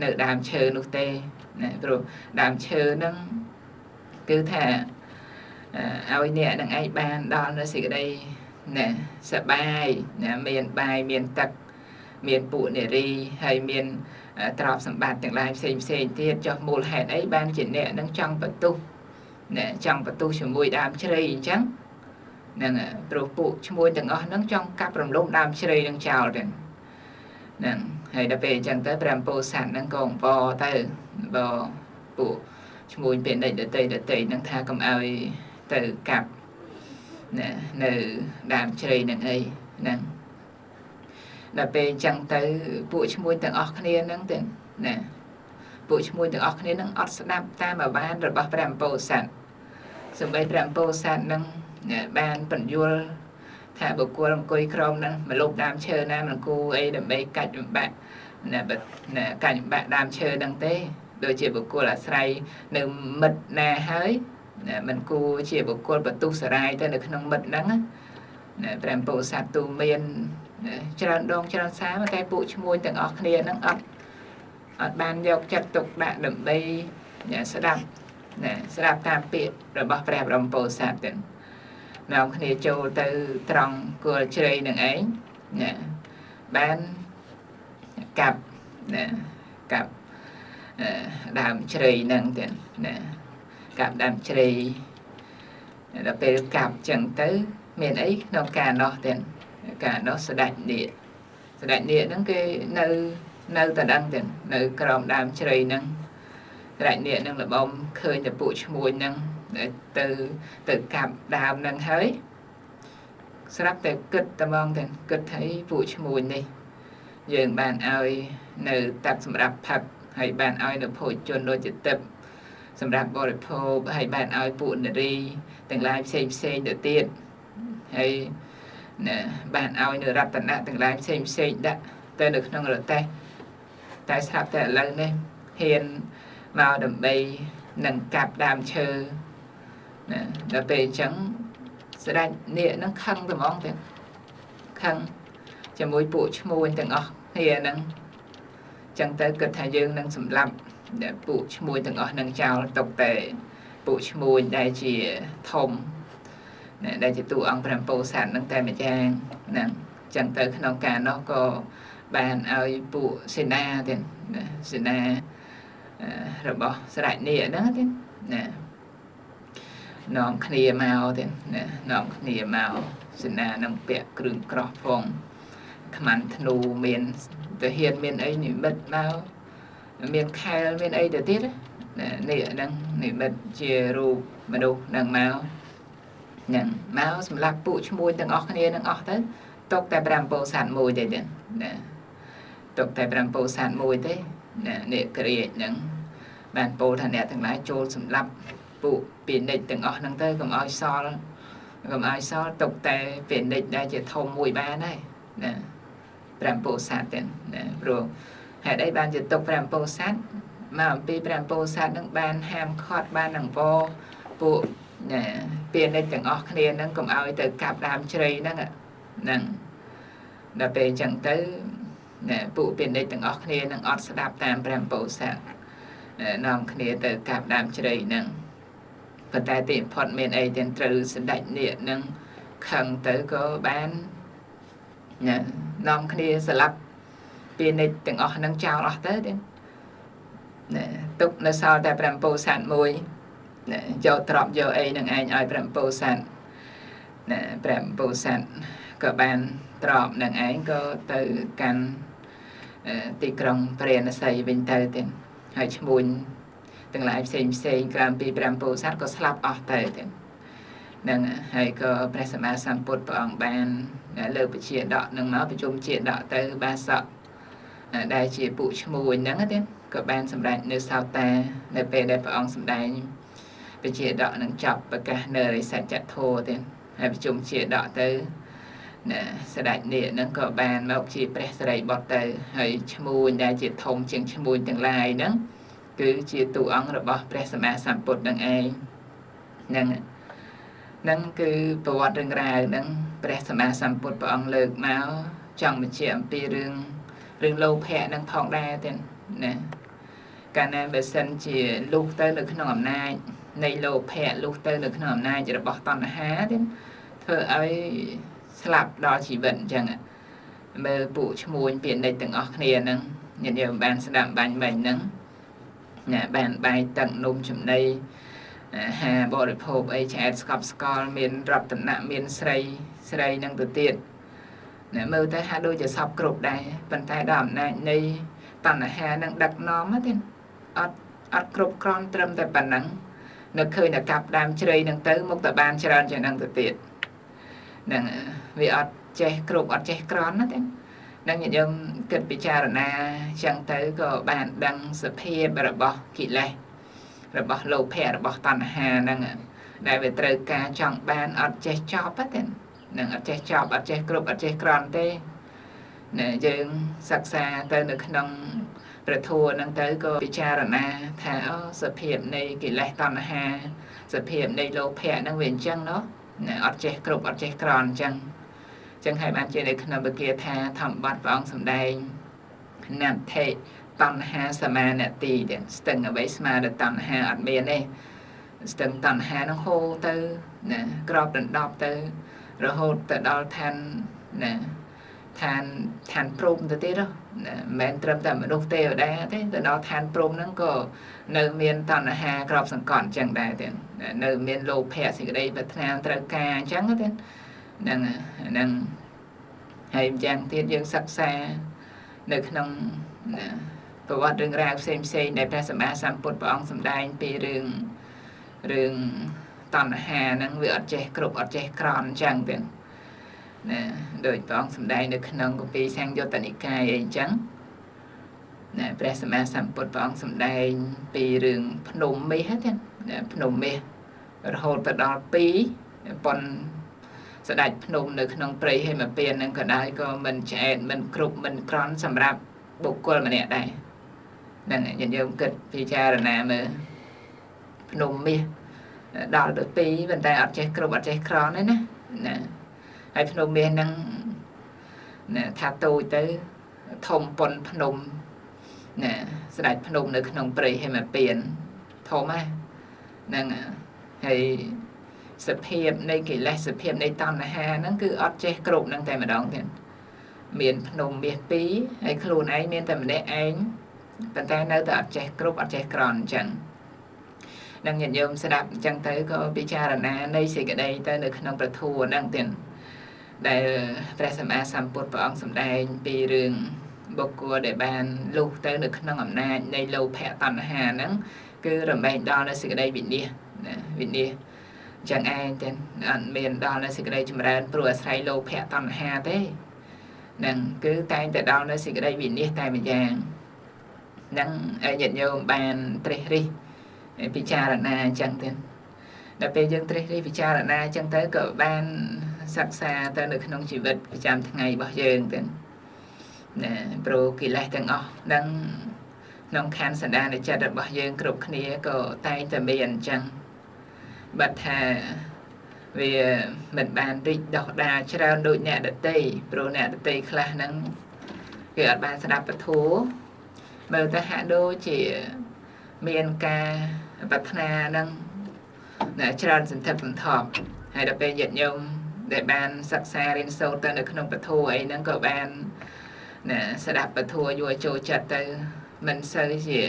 Speaker 1: នៅដើមឈើនោះទេព្រោះដើមឈើហ្នឹងគឺថាឲ្យអ្នកនឹងឯងបានដល់នៅសេចក្តីសប្បាយមានបាយមានទឹកមានពួកនារីហើយមានទ្រព្យសម្បត្តិទាំងឡាយផ្សេងទៀតចុះមូលហេតុអីបានជាអ្នកនឹងចង់បន្ទុះជាមួយដើមជ្រៃអញ្ចឹងហ្នឹងព្រោះពួកឈ្មោះទាំងអស់ហ្នឹងចង់កាប់រំលំដើមជ្រៃនឹងចោលទៅហ្នឹងហើយដល់ពេលអញ្ចឹងទៅព្រះពោធិសត្វហ្នឹងក៏អង្វរទៅពួកឈ្មោះពេលដេកដតីហ្នឹងថាកុំឲ្យទៅកាប់នៅដើមជ្រៃនឹងអីហ្នឹងដល់ពេលអញ្ចឹងទៅពួកឈ្មោះទាំងអស់គ្នាហ្នឹងទៅពួកឈ្មោះទាំងអស់គ្នាហ្នឹងអត់ស្ដាប់តាមអាវានរបស់ព្រះពោធិសត្វសូម្បីព្រះពោធិសត្វហ្នឹងបានបញ្យល់ថាបុគ្គលអង្គុយក្រោមហ្នឹងមកលុបដើមឈើណាមិនគួរអីដើម្បីកាច់បំបាក់កាច់បំបាក់ដើមឈើហ្នឹងទេដូចជាបុគ្គលអាស្រ័យនៅមិត្តណាហើយមិនគួរជាបុគ្គលបន្ទុះសារាយទៅនៅក្នុងមិត្តហ្នឹងព្រះពោធិសត្វទូមានច្រើនដងច្រើនសារតែពួកឈ្មោះទាំងអស់គ្នាហ្នឹងអត់បានយកចិត្តទុកដាក់ដើម្បីស្ដាប់តាមពាក្យរបស់ព្រះបរមពោធិសត្វទាំងនាំគ្នាចូលទៅត្រង់គល់ជ្រៃនឹងឯងបានកាប់ដើមជ្រៃហ្នឹងទៀតកាប់ដើមជ្រៃដល់ពេលកាប់ចឹងទៅមានអីក្នុងការនោះទៀតការនោះស្ដេចនាគហ្នឹងគេនៅតដឹងទៀតនៅក្រោមដើមជ្រៃហ្នឹងស្ដេចនាគហ្នឹងល្បំឃើញតែពួកឈ្មោះហ្នឹងទៅកាប់ដើមហ្នឹងហើយស្រាប់តែគិតតែមកតែគិតថាពួកឈ្មោះនេះយើងបានឲ្យនៅទឹកសម្រាប់ផឹកហើយបានឲ្យនៅភោជនដូចជាទឹកសម្រាប់បរិភោគហើយបានឲ្យពួកនារីទាំងឡាយផ្សេងទៅទៀតហើយបានឲ្យនៅរតនៈទាំងឡាយផ្សេងដាក់ទៅនៅក្នុងរទេះតែស្រាប់តែឥឡូវនេះហ៊ានមកដើម្បីនឹងកាប់ដើមឈើដល់ពេលអញ្ចឹងស្ដេចនាគហ្នឹងខឹងតែហ្មងទៀតខឹងជាមួយពួកឈ្មោះទាំងអស់គ្នាហ្នឹងចឹងទៅគិតថាយើងនឹងសម្លាប់ពួកឈ្មោះទាំងអស់នឹងចោលទុកតែពួកឈ្មោះដែលជាធំដែលជាតួអង្គព្រះពោធិសត្វនឹងតែម្យ៉ាងហ្នឹងចឹងទៅក្នុងការនោះក៏បានឲ្យពួកសេនាទៀតសេនារបស់ស្ដេចនាគហ្នឹងទៀតនាំគ្នាមកទៀតនាំគ្នាមកសេនានឹងពាក់គ្រឿងក្រោះផងខ្មាន់ធ្នូមានទាហានមានអីនិមិត្តមកមានខែលមានអីទៅទៀតនេះហ្នឹងនិមិត្តជារូបមនុស្សនឹងមកសម្រាប់ពួកឈ្មោះទាំងអស់គ្នានឹងអស់ទៅទុកតែព្រះពោធិសត្វមួយទេទុកតែព្រះពោធិសត្វមួយទេនាគរាជហ្នឹងបានពោលថាអ្នកទាំងឡាយចូលសម្រាប់ពួកពាណិជ្ជទាំងអស់ហ្នឹងទៅកុំឲ្យសល់ទុកតែពាណិជ្ជដែលជាធំមួយបានហើយព្រះពោធិសត្វទាំងព្រោះហេតុអីបានជាទុកព្រះពោធិសត្វមកអំពីព្រះពោធិសត្វនឹងបានហាមឃាត់បានអង្វរពួកពាណិជ្ជទាំងអស់គ្នាហ្នឹងកុំឲ្យទៅកាប់ដើមជ្រៃហ្នឹងដល់ពេលអញ្ចឹងទៅ Phụ biển đây từng óc kia nâng ọt sẽ đạp tam bàm bầu sạc nòng kia từ cạp đàm chơi nâng và tại tiệm phọt miền ấy tiền trừ sẽ đạch địa nâng khẳng tới có bán nòng kia sẽ lắp biển đây từng óc nâng chào ọt tới đến tục nó sau tại bàm bầu sạc mùi cho trọp cho ấy nâng anh ai bàm bầu sạc bàm bầu sạc có bàn trọp nâng anh có từ cănទីក្រុងព្រះនសីវិញទៅទៀតហើយឈ្មោះទាំងឡាយផ្សេងក្រោមពី5ពោធិសត្វក៏ស្លាប់អស់ទៅទៀតនឹងហើយក៏ព្រះសម្មាសម្ពុទ្ធព្រះអង្គបានលើកពជាដកនឹងមកប្រជុំជាដកទៅបាសកដែលជាពួកឈ្មោះហ្នឹងទៀតក៏បានសម្រេចនៅសោតានៅពេលដែលព្រះអង្គសម្ដែងពជាដកនឹងចាប់ប្រកាសនៅរិសច្ចធម៌ទៀតហើយប្រជុំជាដកទៅស្ដេចនេះនឹងក៏បានមកជាព្រះសិរីបុត្រទៅហើយឈ្មោះដែលជាធំជាងឈ្មោះទាំងឡាយហ្នឹងគឺជាតួអង្គរបស់ព្រះសម្មាសម្ពុទ្ធនឹងឯងហ្នឹងគឺប្រវត្តិរឿងរ៉ាវហ្នឹងព្រះសម្មាសម្ពុទ្ធព្រះអង្គលើកមកចង់បញ្ជាក់អំពីរឿងលោភៈនឹងផងដែរទៀតណាកាលណាបើសិនជាលុះទៅនៅក្នុងអំណាចនៃលោភៈលុះទៅនៅក្នុងអំណាចរបស់តណ្ហាទៀតធ្វើឲ្យស្លាប់ដល់ជីវិតអញ្ចឹងមើលពួកឈ្មោះពាក្យនៃទាំងអស់គ្នាហ្នឹងញាតិញោមបានស្ដាប់បាញ់មិញហ្នឹងបានបាយទឹកនំចំណីហាបរិភោគអីឆ្អែតស្កប់ស្កល់មានរតនៈមានស្រីហ្នឹងទៅទៀតមើលទៅហាក់ដូចជាសពគ្រប់ដែរប៉ុន្តែដល់អំណាចនៃតណ្ហាហ្នឹងដឹកនាំទេអត់គ្រប់គ្រាន់ត្រឹមតែប៉ុណ្ណឹងនៅឃើញតែកាប់ដើមជ្រៃហ្នឹងទៅមកតែបានច្រើនជាងហ្នឹងទៅទៀតនឹងវាអត់ចេះគ្រប់អត់ចេះក្រន់ណាទេនឹងញាតិញោមគិតពិចារណាចឹងទៅក៏បានដឹងសភាពរបស់កិលេសរបស់លោភៈរបស់តណ្ហាហ្នឹងដែលវាត្រូវការចង់បានអត់ចេះចប់ទេនឹងអត់ចេះចប់អត់ចេះគ្រប់អត់ចេះក្រន់ទេណាយើងសិក្សាទៅនៅក្នុងព្រះធម៌ហ្នឹងទៅក៏ពិចារណាថាសភាពនៃកិលេសតណ្ហាសភាពនៃលោភៈហ្នឹងវាអញ្ចឹងเนาะអត់ចេះគ្រប់អត់ចេះក្រន់អញ្ចឹងហើយបានជានៅក្នុងបកាថាធម្មបទព្រះអង្គសម្ដែងណដ្ឋិតណ្ហាសមានតិទៀតស្ទឹងអ្វីស្មើដល់តណ្ហាអត់មានទេស្ទឹងតណ្ហានឹងហូរទៅណាក្របដណ្ដប់ទៅរហូតទៅដល់ឋានណាឋានព្រំទៅទៀតណាមិនមែនត្រឹមតែមនុស្សទេវតាទេទៅដល់ឋានព្រំហ្នឹងក៏នៅមានតណ្ហាក្របសង្កត់អញ្ចឹងដែរទៀតនៅមានលោភៈសេចក្តីប្រាថ្នាត្រូវការអញ្ចឹងទេហ្នឹងហើយអញ្ចឹងទៀតយើងសិក្សានៅក្នុងប្រវត្តិរឿងរ៉ាវផ្សេងដែលព្រះសម្មាសម្ពុទ្ធព្រះអង្គសម្ដែងពីរឿងតណ្ហាហ្នឹងវាអត់ចេះគ្រប់អត់ចេះក្រន់អញ្ចឹងទៀតណាដោយព្រះអង្គសម្ដែងនៅក្នុងគម្ពីរសង្យុត្តនិកាយអីអញ្ចឹងណាព្រះសម្មាសម្ពុទ្ធព្រះអង្គសម្ដែងពីរឿងភ្នំមាសទៀតភ្នំមាសរហូតទៅដល់2ប៉ុនស្ដេចភ្នំនៅក្នុងព្រៃហេមពានហ្នឹងក៏ដែរក៏មិនឆ្អែតមិនគ្រប់មិនក្រន់សម្រាប់បុគ្គលម្នាក់ដែរហ្នឹងញាតិញោមគិតពិចារណាមើលភ្នំមាសដល់ទៅ2ប៉ុន្តែអត់ចេះគ្រប់អត់ចេះក្រន់ទេណាហើយភ្នំមាសហ្នឹងណាថាតូចទៅធំប៉ុនភ្នំណាស្ដេចភ្នំនៅក្នុងព្រៃហេមពានធំហ្នឹងហើយសភាពនៃកិលេសសភាពនៃតណ្ហាហ្នឹងគឺអត់ចេះគ្រប់ហ្នឹងតែម្ដងទៀតមានភ្នំមាស2ហើយខ្លួនឯងមានតែម្នាក់ឯងប៉ុន្តែនៅតែអត់ចេះគ្រប់អត់ចេះក្រន់អញ្ចឹងនឹងញាតិញោមស្ដាប់អញ្ចឹងទៅក៏ពិចារណានៃសេចក្តីទៅនៅក្នុងព្រះធម៌ហ្នឹងទៀតដែលព្រះសម្មាសម្ពុទ្ធព្រះអង្គសម្ដែងពីរឿងបុគ្គលដែលបានលុះទៅនៅក្នុងអំណាចនៃលោភៈតណ្ហាហ្នឹងគឺរំលែងដល់នៅសេចក្តីវិនិច្ឆ័យណាវិនិច្ឆ័យចឹងឯងទេអត់មានដល់នៅសេចក្តីចម្រើនព្រោះអាស្រ័យលោភៈតណ្ហាទេហ្នឹងគឺតែងតែដល់នៅសេចក្តីវិនិច្ឆ័យតែម្យ៉ាងហ្នឹងញាតិញោមបានត្រេះរិះពិចារណាអញ្ចឹងទេដល់ពេលយើងត្រេះរិះពិចារណាអញ្ចឹងទៅក៏បានសិក្សាទៅនៅក្នុងជីវិតប្រចាំថ្ងៃរបស់យើងទៅណាព្រោះកិលេសទាំងអស់ហ្នឹងក្នុងខណ្ឌសន្តានចិត្តរបស់យើងគ្រប់គ្នាក៏តែងតែមានអញ្ចឹងបើថាវាមិនបានរីកដុះដាលច្រើនដូចអ្នកដទៃព្រោះអ្នកដទៃខ្លះហ្នឹង គឺអត់បានស្ដាប់ពធមើលទៅហាក់ដូចជាមានការប្រាថ្នានឹងច្រើនសន្ធឹកសន្ធាប់ហើយដល់ពេលញាតិញោមដែលបានសិក្សារៀនសូត្រទៅនៅក្នុងពធអីហ្នឹងក៏បានស្ដាប់ពធយល់ចូលចិត្តទៅមិនសូវជា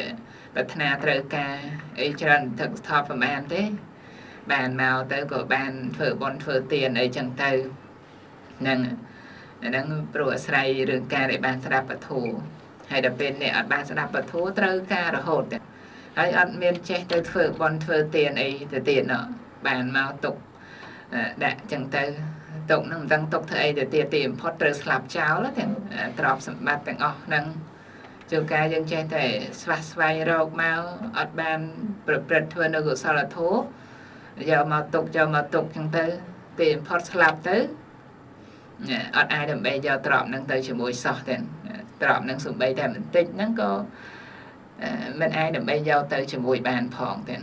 Speaker 1: ប្រាថ្នាត្រូវការអីច្រើនសន្ធឹកសន្ធាប់ប្រហែលទេបានមកទៅក៏បានធ្វើបុណ្យធ្វើទានអីចឹងទៅហ្នឹងព្រោះអាស្រ័យរឿងការដែលបានស្ដាប់ពធហើយដល់ពេលអ្នកអត់បានស្ដាប់ពធត្រូវការរហូតទេហើយអត់មានចេះទៅធ្វើបន់ធ្វើទានអីទៅទៀតណោះបានមកទុកដាក់ចឹងទៅទុកហ្នឹងមិនដឹងទុកធ្វើអីទៅទៀតទីបំផុតត្រូវស្លាប់ចោលទាំងទ្រព្យសម្បត្តិទាំងអស់ហ្នឹងជួនកាលយើងចេះតែស្វះស្វែងរកមកអត់បានប្រព្រឹត្តធ្វើនៅកុសលធម៌យកមកទុកចឹងទៅទីបំផុតស្លាប់ទៅអត់អាចដើម្បីយកទ្រព្យហ្នឹងទៅជាមួយសោះទេទ្រព្យហ្នឹងសំបីតែបន្តិចហ្នឹងក៏មិនអាចដើម្បីយកទៅជាមួយបានផងទេ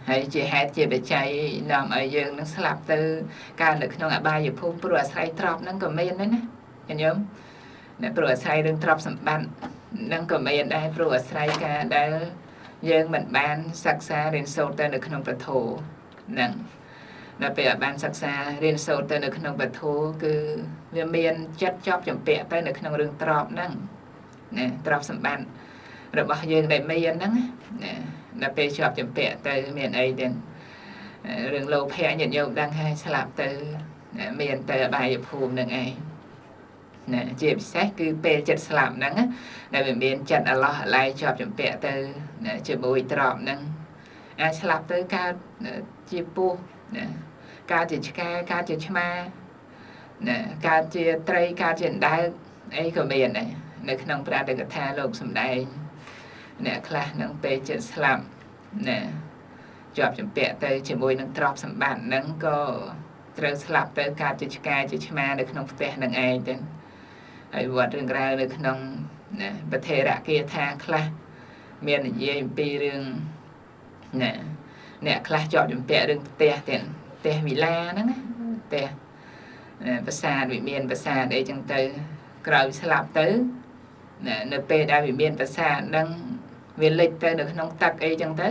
Speaker 1: ហើយជាហេតុជាបច្ច័យនាំឲ្យយើងនឹងស្លាប់ទៅកើតនៅក្នុងអបាយភូមិព្រោះអាស្រ័យទ្រព្យហ្នឹងក៏មានដែរណាឃើញទេព្រោះអាស្រ័យរឿងទ្រព្យសម្បត្តិហ្នឹងក៏មានដែរព្រោះអាស្រ័យការដែលយើងមិនបានសិក្សារៀនសូត្រទៅនៅក្នុងពធហ្នឹងដល់ពេលបានសិក្សារៀនសូត្រទៅនៅក្នុងពធគឺវាមានចិត្តជាប់ចម្ពាក់ទៅនៅក្នុងរឿងទ្រព្យហ្នឹងទ្រព្យសម្បត្តិរបស់យើងដែលមានហ្នឹងដល់ពេលជាប់ចម្ពាក់ទៅមានអីទេរឿងលោភៈញាតិញោមដឹងហើយស្លាប់ទៅមានទៅអបាយភូមិនឹងឯងជាពិសេសគឺពេលចិត្តស្លាប់ហ្នឹងដែលវាមានចិត្តអាឡោះអាឡៃជាប់ចម្ពាក់ទៅជាមួយទ្រព្យហ្នឹងអាចស្លាប់ទៅកើតជាពស់កើតជាឆ្កែកើតជាឆ្មាកើតជាត្រីកើតជាអណ្ដើកអីក៏មានដែរនៅក្នុងព្រះអត្តកថាលោកសម្ដែងអ្នកខ្លះនឹងពេលចិត្តស្លាប់ជាប់ចម្ពាក់ទៅជាមួយនឹងទ្រព្យសម្បត្តិហ្នឹងក៏ត្រូវស្លាប់ទៅកើតជាឆ្កែជាឆ្មានៅក្នុងផ្ទះនឹងឯងទៅហើយវត្តរឿងរ៉ាវនៅក្នុងបថេរគាថាខ្លះមាននិយាយអំពីរឿងអ្នកខ្លះជាប់ចម្ពាក់រឿងផ្ទះទៀតផ្ទះវិឡាហ្នឹងណាផ្ទះប្រាសាទវិមានប្រាសាទអីចឹងទៅក្រោយស្លាប់ទៅនៅពេលដែលវិមានប្រាសាទហ្នឹងវាលិចទៅនៅក្នុងទឹកអីចឹងទៅ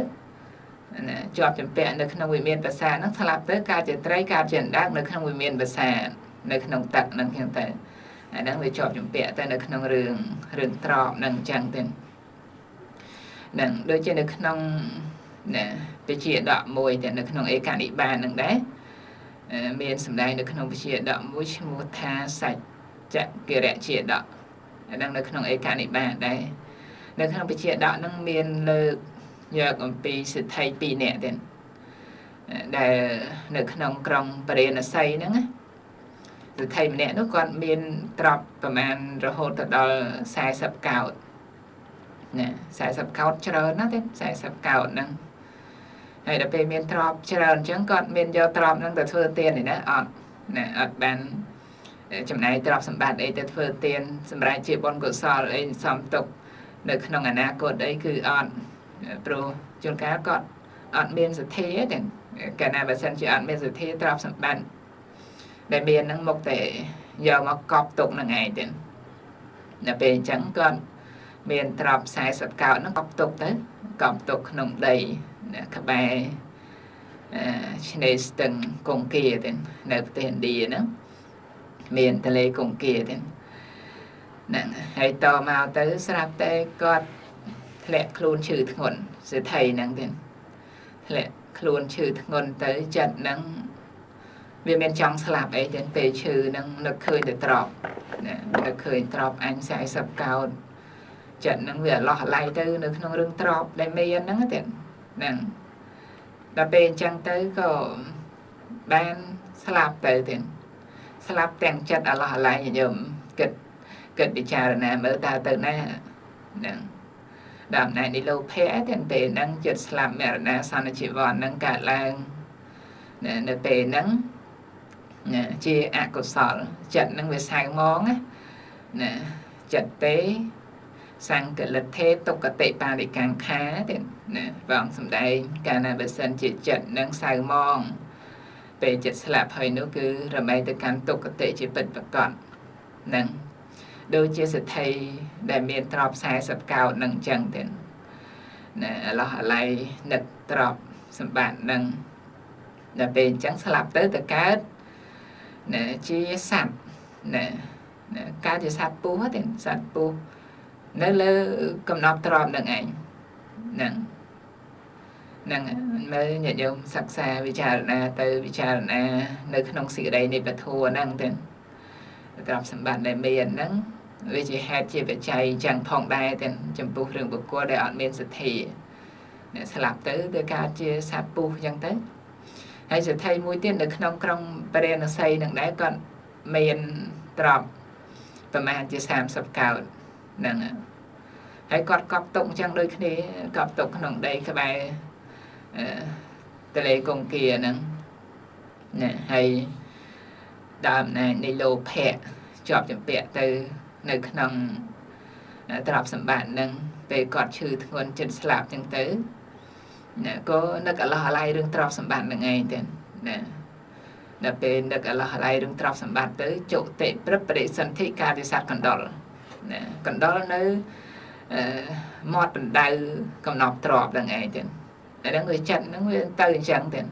Speaker 1: ជាប់ចម្ពាក់នៅក្នុងវិមានប្រាសាទហ្នឹងស្លាប់ទៅកើតជាត្រីកើតជាអណ្ដើកនៅក្នុងវិមានប្រាសាទនៅក្នុងទឹកហ្នឹងចឹងទៅអាហ្នឹងវាជាប់ចម្ពាក់ទៅនៅក្នុងរឿងទ្រព្យហ្នឹងចឹងទៅហ្នឹងដូចជានៅក្នុងវិជាដកមួយតែនៅក្នុងឯកនិបាតហ្នឹងដែរមានសម្ដែងនៅក្នុងវិជាដកមួយឈ្មោះថាសច្ចកិរៈជាដកអាហ្នឹងនៅក្នុងឯកនិបាតដែរនៅក្នុងវិជាដកហ្នឹងមានលើកយកអំពីសិទ្ធិ2នាក់ទៀតដែលនៅក្នុងក្រុងបរិណស័យហ្នឹងសិទ្ធិម្នាក់នោះគាត់មានទ្រព្យប្រមាណរហូតទៅដល់40កោដ40កោដច្រើនណាស់ទេ40កោដហ្នឹងហើយដល់ពេលមានទ្រព្យច្រើនអញ្ចឹងគាត់មានយកទ្រព្យហ្នឹងទៅធ្វើទាននេះណាអត់បានចំណាយទ្រព្យសម្បត្តិអីទៅធ្វើទានសម្រាប់ជាបុណ្យកុសលអីសំទុកនៅក្នុងអនាគតអីគឺអត់ព្រោះជួនកាលគាត់អត់មានសទ្ធាទេកាលណាបើសិនជាអត់មានសទ្ធាទ្រព្យសម្បត្តិដែលមានហ្នឹងមកតែយកមកកប់ទុកនឹងឯងទេដល់ពេលអញ្ចឹងគាត់មានទ្រព្យ40កោដហ្នឹងកប់ទុកទៅកប់ទុកក្នុងដីក្បែរឆ្នេរស្ទឹងកុងគាទេនៅប្រទេសឥណ្ឌាហ្នឹងមានទន្លេកុងគាទេហ្នឹងហើយតមកទៅស្រាប់តែគាត់ធ្លាក់ខ្លួនឈឺធ្ងន់សេដ្ឋីហ្នឹងទេធ្លាក់ខ្លួនឈឺធ្ងន់ទៅចិត្តហ្នឹងវាមានចង់ស្លាប់អីទេពេលឈឺហ្នឹងនឹកឃើញតែទ្រព្យនឹកឃើញទ្រព្យអញ40កោដចិត្តហ្នឹងវាឡោះឡៃទៅនៅក្នុងរឿងទ្រព្យដែលមានហ្នឹងទេហ្នឹងដល់ពេលអញ្ចឹងទៅក៏បានស្លាប់ទៅទេស្លាប់ទាំងចិត្តអាឡោះអាឡៃញោមគិតពិចារណាមើលតើទៅណាហ្នឹងដល់អំណាចនៃលោភៈទេពេលហ្នឹងចិត្តស្លាប់មរណាសន្និជីវ័នហ្នឹងកើតឡើងនៅពេលហ្នឹងជាអកុសលចិត្តហ្នឹងវាសៅមងណាចិត្តទេសង្កលិទ្ធេទុគតិបារិកង្ខាទេណាបងសំដែងកាលណាបើសិនជាចិត្តហ្នឹងសៅមងពេលចិត្តស្លាប់ហើយនោះគឺរមែងទៅកាន់ទុគតិជាពិតប្រាកដហ្នឹង đôi chia sự thầy để miền trọp sai sập cao nâng chân tiền nè lo lại nực trọp sầm bạn nâng là bên trắng slap tới từ cá nè chia sạch nè cá chia sạch pu hết tiền sạch pu nếu lỡ cầm nọc trọp nâng ảnh nâng mới nhận dụng sắc xa vichara từ vichara nơi không sự đây này bật thua năng tiền trọp sầm bạn để miền nâng vì chỉ hết chỉ phải chạy chẳng phong đai tiền chấm pu rừng bực qua để ăn miền sự thị nè slap tới từ cá chia sạch pu chẳng tới hay sẽ thay mũi tiên được nông trong bề nó xây nâng đáy còn miền trọp và mà chỉ làm sập cào nâng hay còn cọp tụng chẳng đôi khi cọp tụng nông đây các bài tờ lệ công kia nâng nè hay đàm này đi lô pẹ chọp chậm pẹ từ nơi nông trọp sầm bạn nâng về cọt chư thôn chân slap chẳng tới nè có nó cả lo lại đừng trọp sầm bạn là ngày tiền nè nè bên nó cả lo lại đừng trọp sầm bạn tới chỗ tệ rất để sân thị ca thì sát còn đó nè còn đó nó mót bên đây cầm nọc trọp là ngày tiền nó người chặn nó người tư chẳng tiền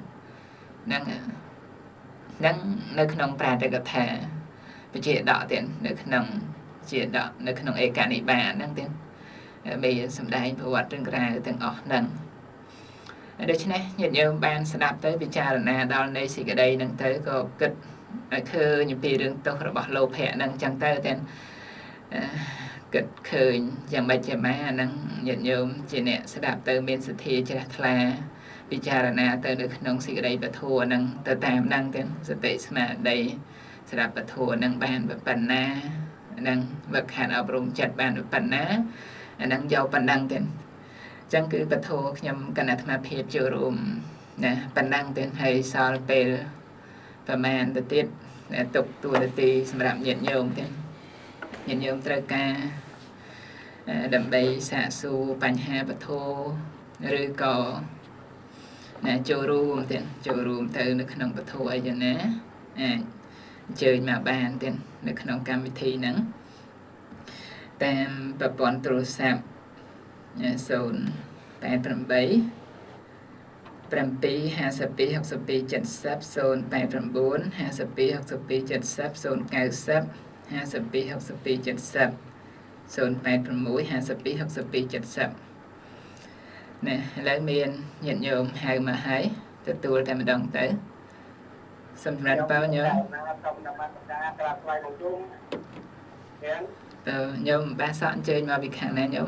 Speaker 1: nâng nơi nông pra để có thể bị chia đỏ tiền nơi nông chia đỏ nơi nông e cả này bà nâng tiền bây sầm đại bộ vật trên ra từng ở nâng đây chứ này nhận nhau ban sẽ đạp tới vichara đo đây xì cái đây nâng tới có kịch khơi những pi đường tàu bỏ lô phe nâng chẳng tới tên kịch khơi chẳng bay chè má nâng nhận nhau chị nè sẽ đạp tới bên sự thi cho là vichara tới được nông xì cái đây bật thua nâng tới tam nâng tên sẽ tệ mà đây sẽ đạp bật thua nâng ban bật bàn na nâng bật hàn ở rung chặt ban bật bàn na nâng dâu bàn nâng tên chẳng cứ bật thô nhằm cần là mà phê chữ rùm nè bản năng tên hay sao bê và màn tự tiết tục tùa tự tì xâm rạm nhận nhôm tra ca đầm bày xạ xu bánh hà bật thô rư có nè chô rùm từ nước nông bật thô ấy dần nè chơi mà bàn tên nước nông cam vị thi nắng tam bà bọn trô sạp sôn 87 7 52 62 70 0 89 52 62 70 0 90 52 62 70 086 52 62 70 nè lấy miền nhận nhôm hai mà hái từ tua tại mình đồng tới xâm ra bao nhiêu nhôm ba sọn chơi mà bị kháng này nhôm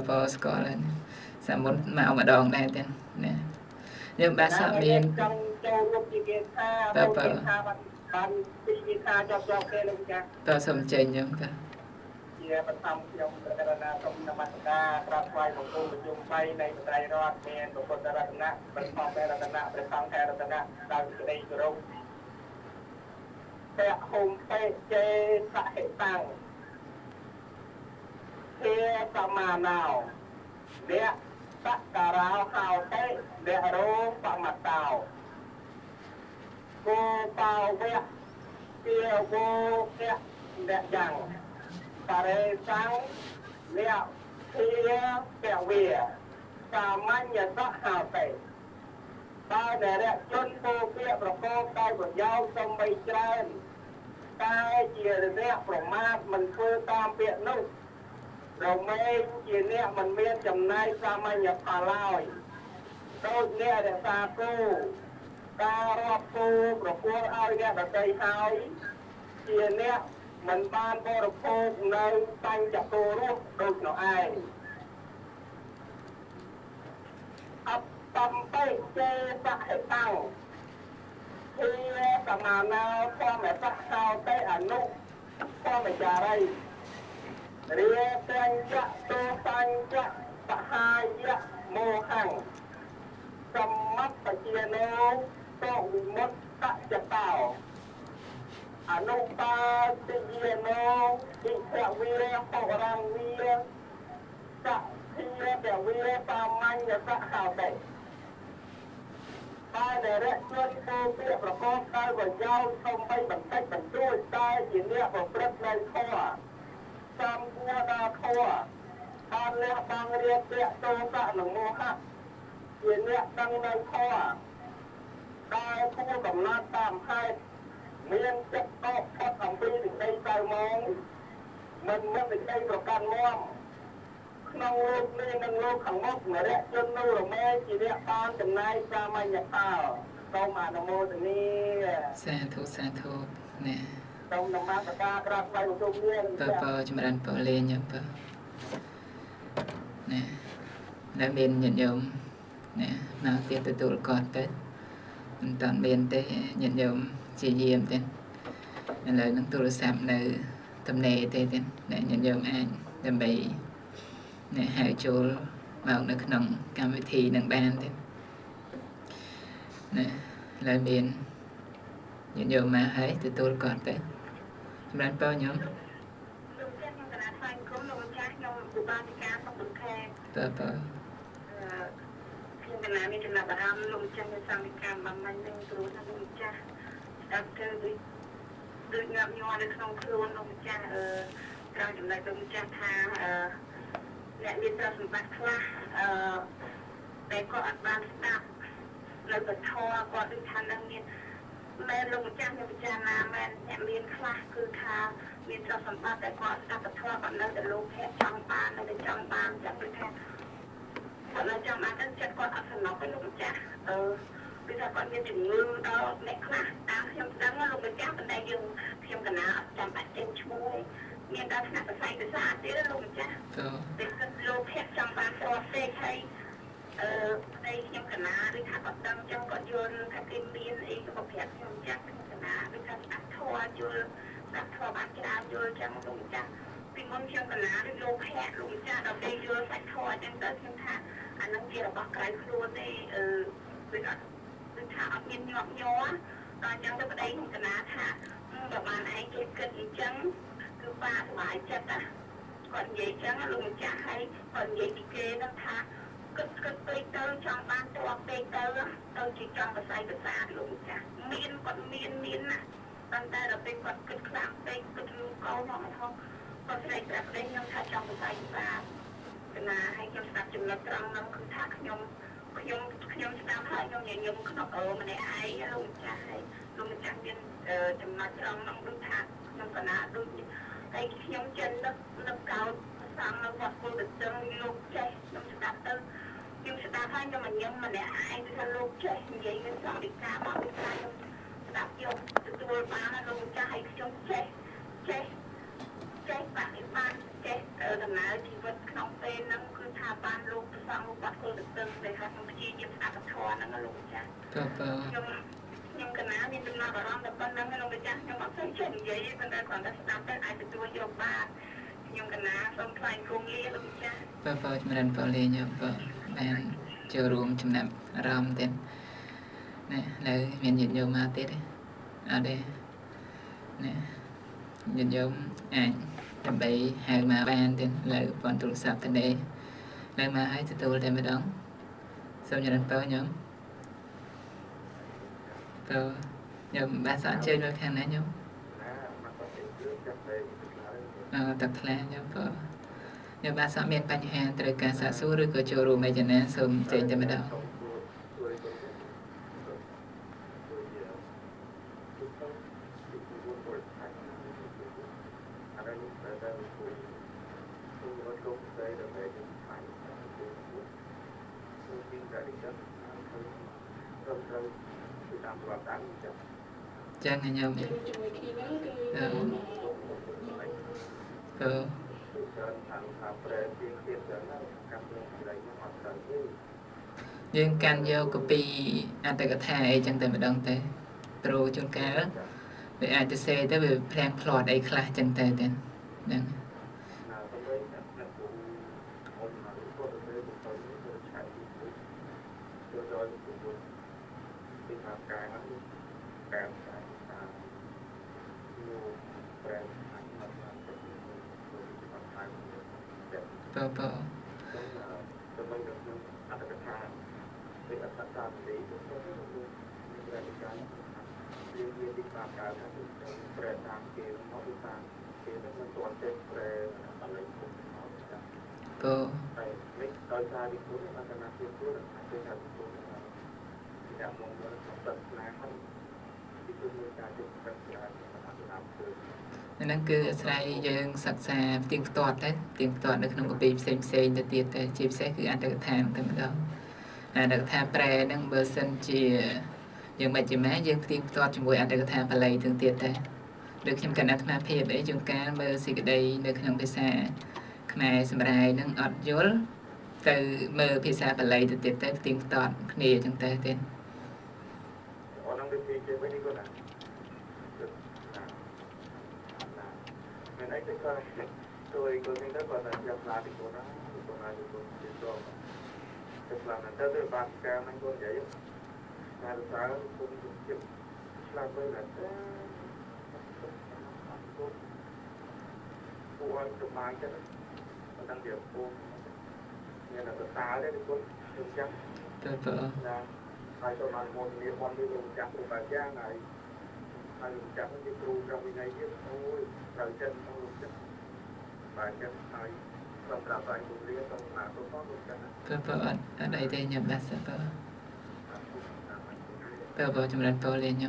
Speaker 1: bờ score lên sao muốn mạo mà đòn đây tên nè nhưng ba sợ miền bờ sầm chênh nhung ta
Speaker 2: thế sama nào để tất cả rau hào thế để rô và mặt tàu cô tàu vẽ kia cô kia để chẳng tại sáng liệu kia kẹo vỉa cả manh nhà tất hào thế ta để đẹp chân cô kia và cô tay của nhau trong bầy trên tay chia đẹp của mát mình khơi tam biện nâu rồi mấy chị nè mình miên chầm nay xa mai nhập hà lòi đôi nè để xa cô ta rộp cô rồi cô ai nè để tây hai chị nè mình ban vô được cô nơi tăng chặt cô rút đôi nó ai ấp tâm tây chê xa hệ tăng khi tầm mà nào con mẹ sắc sao tây ảnh nụ con mẹ trả đây ria tanja to tanja bahaya mohang semat paciano to umut tak jepau anupa tijiano tidak wira orang wira tak wira tak wira paman ya tak hal baik Ba này đấy, chuyên cô tiệm là con tay vào nhau không bay bằng cách bằng đuôi tay chỉ niệm vào đất này thôi. Sam cua đa thôi. Ban niệm bang riêng tiệm tô tạ là ngô hạt. Chỉ niệm đăng này thôi. Đai khu cầm nát tam hai. Miên chất tốt phát hỏng bi thì đây tay mong. Mình mới thì đây vào can mong. ក្នុងលោកនេះនិងលោកខាងមុខនរៈជននៅរមែងជាអ្នកបានចំណាយសាមញ្ញតាសូមអនុមោទនាសាធុសាធុណែសូមនមស្ការក្រាបថ្វាយបង្គំលាពើចម្រើនពរលេងញ៉ាំពើណែដែលមានញាតិញោមណែមកទៀតទទួលគាត់ទៅមិនតាន់មានទេញាតិញោមជាយាមទេឥឡូវនឹងទូរស័ព្ទនៅទំនេរទេណែញាតិញោមអាចដើម្បីណែហៅចូលមកនៅក្នុងកម្មវិធីនឹងបានទេណែឡើយមានញាតិញោមមកហើយទទួលគាត់ទៅសម្រាប់បើញោមលោកចាស់ខ្ញុំកណាត់ថ្វាយគុំលោកចាស់ខ្ញុំឧបាសិកាសុខសុខែតើខ្ញុំកណាមានចំណាប់អារម្មណ៍លោកចាស់នៅសង្ឃកម្មបំមាញ់នឹងព្រោះថាលោកចាស់ស្ដាប់ទៅដូចងាប់ញ័រនៅក្នុងខ្លួនលោកចាស់ក្រោយចំណែកលោកចាស់ថាអ្នកមានទ្រព្យសម្បត្តិខ្លះតែគាត់អត់បានស្ដាប់នៅពធគាត់ដូចថានឹងមានមែនលោកម្ចាស់មានពិចារណាមែនអ្នកមានខ្លះគឺថាមានទ្រព្យសម្បត្តិតែគាត់ស្ដាប់ពធគាត់នៅតែលោកភ័ក្រចង់បាននៅតែចង់បានចាប់ពីថាគាត់នៅចង់បានទៅចិត្តគាត់អត់សំណុកទេលោកម្ចាស់គឺថាគាត់មានជំងឺដល់អ្នកខ្លះតាមខ្ញុំស្ដាប់លោកម្ចាស់ប៉ុន្តែយើងខ្ញុំកណាអត់ចាំបាច់ចេញឈ្មោះមានដល់ថ្នាក់ប្រស័យភាសាទៀតលោកម្ចាស់តែគាត់លោកភ័ក្រចង់បានស្អប់ពេកហើយប្តីខ្ញុំកណាដូចថាគាត់ដឹងចឹងគាត់យល់ថាគេមានអីក៏ប្រាប់ខ្ញុំចាស់ខ្ញុំកណាដូចថាស្ដាប់ធម៌យល់ស្ដាប់ធម៌បានច្រើនយល់ចឹងលោកម្ចាស់ពីមុនខ្ញុំកណាដូចលោកភ័ក្រលោកម្ចាស់ដល់ពេលយល់សាច់ធម៌ចឹងទៅខ្ញុំថាអានឹងជារបស់ក្រៅខ្លួនទេដូចថាអត់មានញាប់ញ័រដល់ចឹងទៅប្តីខ្ញុំកណាថាបើបានឯងគេគិតអញ្ចឹងគឺប៉ាសុបាយចិត្តណាគាត់និយាយចឹងលោកម្ចាស់ហើយគាត់និយាយពីគេនឹងថាគិតពេកទៅចង់បានតបពេកទៅជាចង់ប្រស័យប្រសាទលោកម្ចាស់មានគាត់មានណាប៉ុន្តែដល់ពេលគាត់គិតខ្លាំងពេកគិតលូកោមកគាត់ស្រែកប្រាប់ខ្ញុំថាចង់ប្រស័យប្រសាទកណាហើយខ្ញុំស្ដាប់ចំណុចត្រង់នោះគឺថាខ្ញុំស្ដាប់ហើយខ្ញុំញញឹមក្នុងម្នាក់ឯងលោកម្ចាស់ហើយលោកម្ចាស់មានចំណុចត្រង់នោះដូចថាខ្ញុំកណាដូចហើយខ្ញុំចិននឹកកោតសាំនៅវត្តគុណទៅលោកចេះខ្ញុំស្ដាប់ទៅខ្ញុំស្ដាប់ហើយខ្ញុំញញឹមម្នាក់ឯងគឺថាលោកចេះនិយាយមានសង្ឃិកាមកពីថាខ្ញុំស្ដាប់យកទទួលបានលោកម្ចាស់ឲ្យខ្ញុំចេះបាក់បានចេះដំណើរជីវិតក្នុងពេលហ្នឹងគឺថាបានលោកប្រសងវត្តគុណទៅដែលថាខ្ញុំព្យាយាមស្ដាប់ធម៌ហ្នឹងលោកម្ចាស់ខ្ញុំកណាមានចំណាប់អារម្មណ៍តែប៉ុណ្្នឹងលោកម្ចាស់ខ្ញុំអត់សូវចេះនិយាយទេប៉ុន្តែគ្រាន់តែស្ដាប់ទៅអាចទទួលយកបានខ្ញុំកណាសូមថ្លែងគុំលាលោកម្ចាស់ចម្រើនពរលាញោមបានចូលរួមចំណាប់អារម្មណ៍ទៀតណែនៅមានញាតិញោមមកទៀតទេអត់ទេណែញាតិញោមអាចដើម្បីហៅមកបានទៀតលើប៉ុនទូរស័ព្ទទៅនេះនៅមកឲ្យទទួលតែម្ដងសូមចម្រើនពរញោមញោមបានសអញ្ជើញមកខាងណាញោមទឹកថ្លាញោមញោមបានសមានបញ្ហាត្រូវការសាកសួរឬក៏ចូលរួមអីយ៉ាងណាសូមចេញតែម្ដងចឹងញោមយើងកាន់យកកពីអត្តកថាអីចឹងតែម្ដងទៅព្រោះជួនកាលវាអាចទៅសេទៅវាផ្លាំងផ្លាត់អីខ្លះចឹងទៅហ្នឹង เป็นอัตราการสีทุกคนมีรายการเรียนติดตามการทำแปรตามเกณฑ์น้องติดตามเกณฑ์นั้นตัวเต็มแปรอะไรผม
Speaker 1: ก็
Speaker 2: ไปไม่โดยการที่คุณมาทำงานที่คุณเป็นการที่คุณที่จะมองว่าตัดนะครับที่คุณมีการจุดประกายทำงานคือ
Speaker 1: นั่นคืออาศัยយើងសិក្សាទៀងផ្ទាត់ទៅទៀងផ្ទាត់នៅក្នុងកាពីផ្សេងទៅទៀតតែជាពិសេសគឺអន្តកថាតែម្ដងអន្តកថាប្រែនឹងបើសិនជាយើងមិនជាម៉ែយើងទៀងផ្ទាត់ជាមួយអន្តកថាបាលីទៅទៀតតែដូចខ្ញុំកណ្ដាអាត្មាភាពអីជួនកាលមើលសេចក្តីនៅក្នុងភាសាខ្មែរសម្រាយនឹងអត់យល់ទៅមើលភាសាបាលីទៅទៀតទៅទៀងផ្ទាត់គ្នាអញ្ចឹងទៅទៀត
Speaker 2: អូននឹងទៅជាវិញនេះគាត់ណាMình ấy cái coi tôi có thấy nó còn là nhập là thì của nó còn là thì còn chỉ cho thực là tới bàn cao anh con vậy là sao cũng chụp làm với là cô ăn chụp mang cho nó đang điểm cô nên là cái tá đấy thì cô đừng chắc là ai cho mang một miếng con đi dùng chắc của bà cha này ai dùng chắc đi tu trong ngày giết ôi trời chân không dùng chắc bà chân ai không làm bài cũng liên không làm tôi có luôn chân
Speaker 1: ở đây thì nhập đặt sẽ bơ trong lần to lên nhá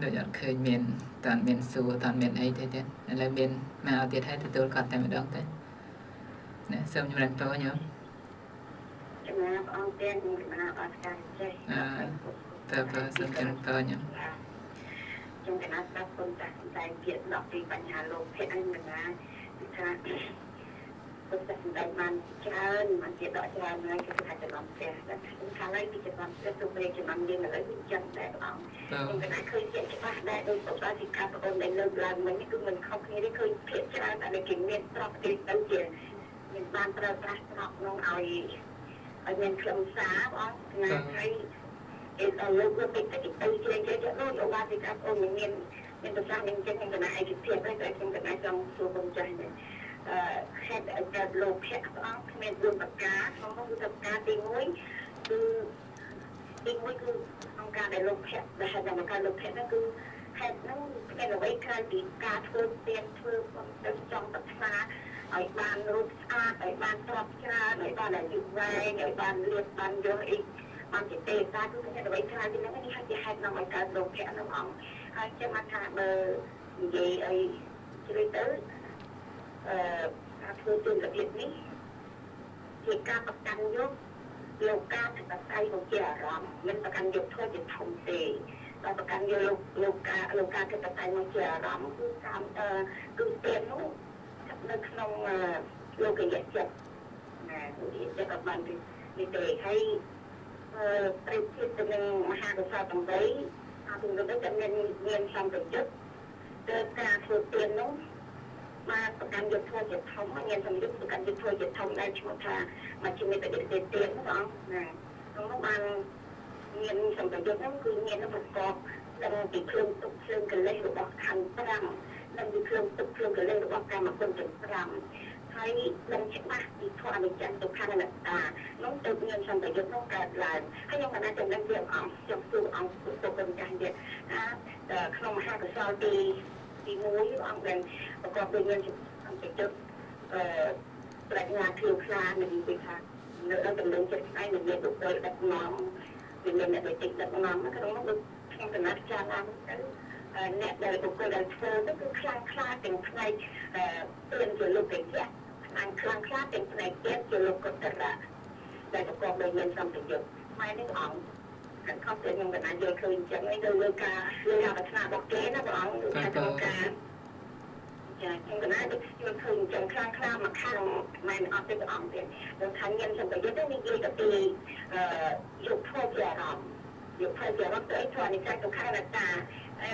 Speaker 1: đợi giọt khơi miền toàn miền xù toàn miền ấy thế là miền mà ở tiệt hay thì tôi còn tại một đông thế nè xong trong lần to nhá bơ xong trong lần to nhá
Speaker 3: trong cái nát các công tác đại diện đọc thì bản nhà lộn thế anh mình là công tác đại man trơn man chuyện đợi trơn này cái phải làm xe chúng ta lấy cái làm xe tụi mình chỉ làm như là lấy chân để ông nhưng cái này khơi chuyện cho bạn đây đôi số đó thì các ông này lớn lần mình cứ mình không nghe đấy khơi chuyện cho anh tại vì kinh nghiệm trọc thì đâu chỉ mình ban trao ra trọc nó ở miền Trung xá đó là thấy ở lâu vừa bị cái từ chơi nó ở ba thì các ông miền tập sang miền trên cái này thì thiệt đấy tại trong cái này trong số công chơi này hết ở lô hết đó miền đường bạc cá không có bạc cá đi muối cứ không cá để lô hết để hết là cá lô hết nó cứ hết nó cái là vậy cái thì cá thưa tiền thưa trong tập xa ở bàn rút xa ở bàn trọc ra ở bàn là dự vai ở bàn liệt bàn vô ýมันจะเตะตาทุกอย่างเลยใครที่นั่นนี่ให้จะให้น้องไปการลงแขนน้องอ๋องให้จะมาทำยี่ไอ้ชีวิตเตอร์การพูดถึงระเบียบนี้เหตุการณ์ประกันยกโลกาถึงตัดใจของเจ้าร้องมันประกันยกโทษจะทำเสียเราประกันยกโลกาถึงตัดใจของเจ้าร้องคือการคือเตียนนู้ในขนมโลกเยอะจัดนะจะกับมันมีเตะให้ไปที่ตรงมหาวิทยาลัยตรงนี้ตรงนี้จะเรียนสองจุดเกิดการฝึกเรียนนู้มาประกันยุทธโจะทำมาเรียนสมยุทธประกันยุทธจะทำได้ชั่วคราวมาชิมในประเด็นเตียนน้องนะน้องบางเรียนสมยุทธนั่นคือเรียนประกอบแล้วติดเครื่องตุกเครื่องกันเลยหรือว่าคันปรำแล้วมีเครื่องตุกเครื่องกันเลยหรือว่าการมาคนถึงปรำให้ลงเช็คมาดีทั่วอเมริกันตุกข้างหน้าตาน้องตึกเงินสมยุทธน้องการลายให้ยังมาได้จนนั่งเรียนเอาจงสู้เอาตัวเป็นการเดียนะขนมห้ากับซาวดีมุ้ยองเป็นประกอบด้วยเงินทำเป็นจุดปรัชญาเที่ยวคลาหนึ่งปีค่ะเนื้อเป็นเรื่องจะให้หนึ่งเรียนดุโดยดับน้องหนึ่งเรียนแบบติดดับน้องมันก็ต้องดูแข่งกันนักจาราเนี่ยโดยบุคคลดันเธอก็คือคลางคลาเป็นใครเตือนจุดลูกเป็นแก่คลางคลาเป็นใครแก่จุดลูกก็ตระแต่ประกอบด้วยเงินทำเป็นจุดไม่ได้ออกการเข้าเป็นยังไงนะโดยคือจะไม่ดูเรื่องการพัฒนาบอกเกณฑ์นะบอกการทำการยังไงนะมันคือจังคลางคลามาข้างมันออกเป็นออกเป็นโดยทั้งยังสมบูรณ์ได้มีกี่กับปียุคพ่อเจ้าเรายุคพ่อเจ้าเราเกิดทอนในใจตรงข้างหน้าตา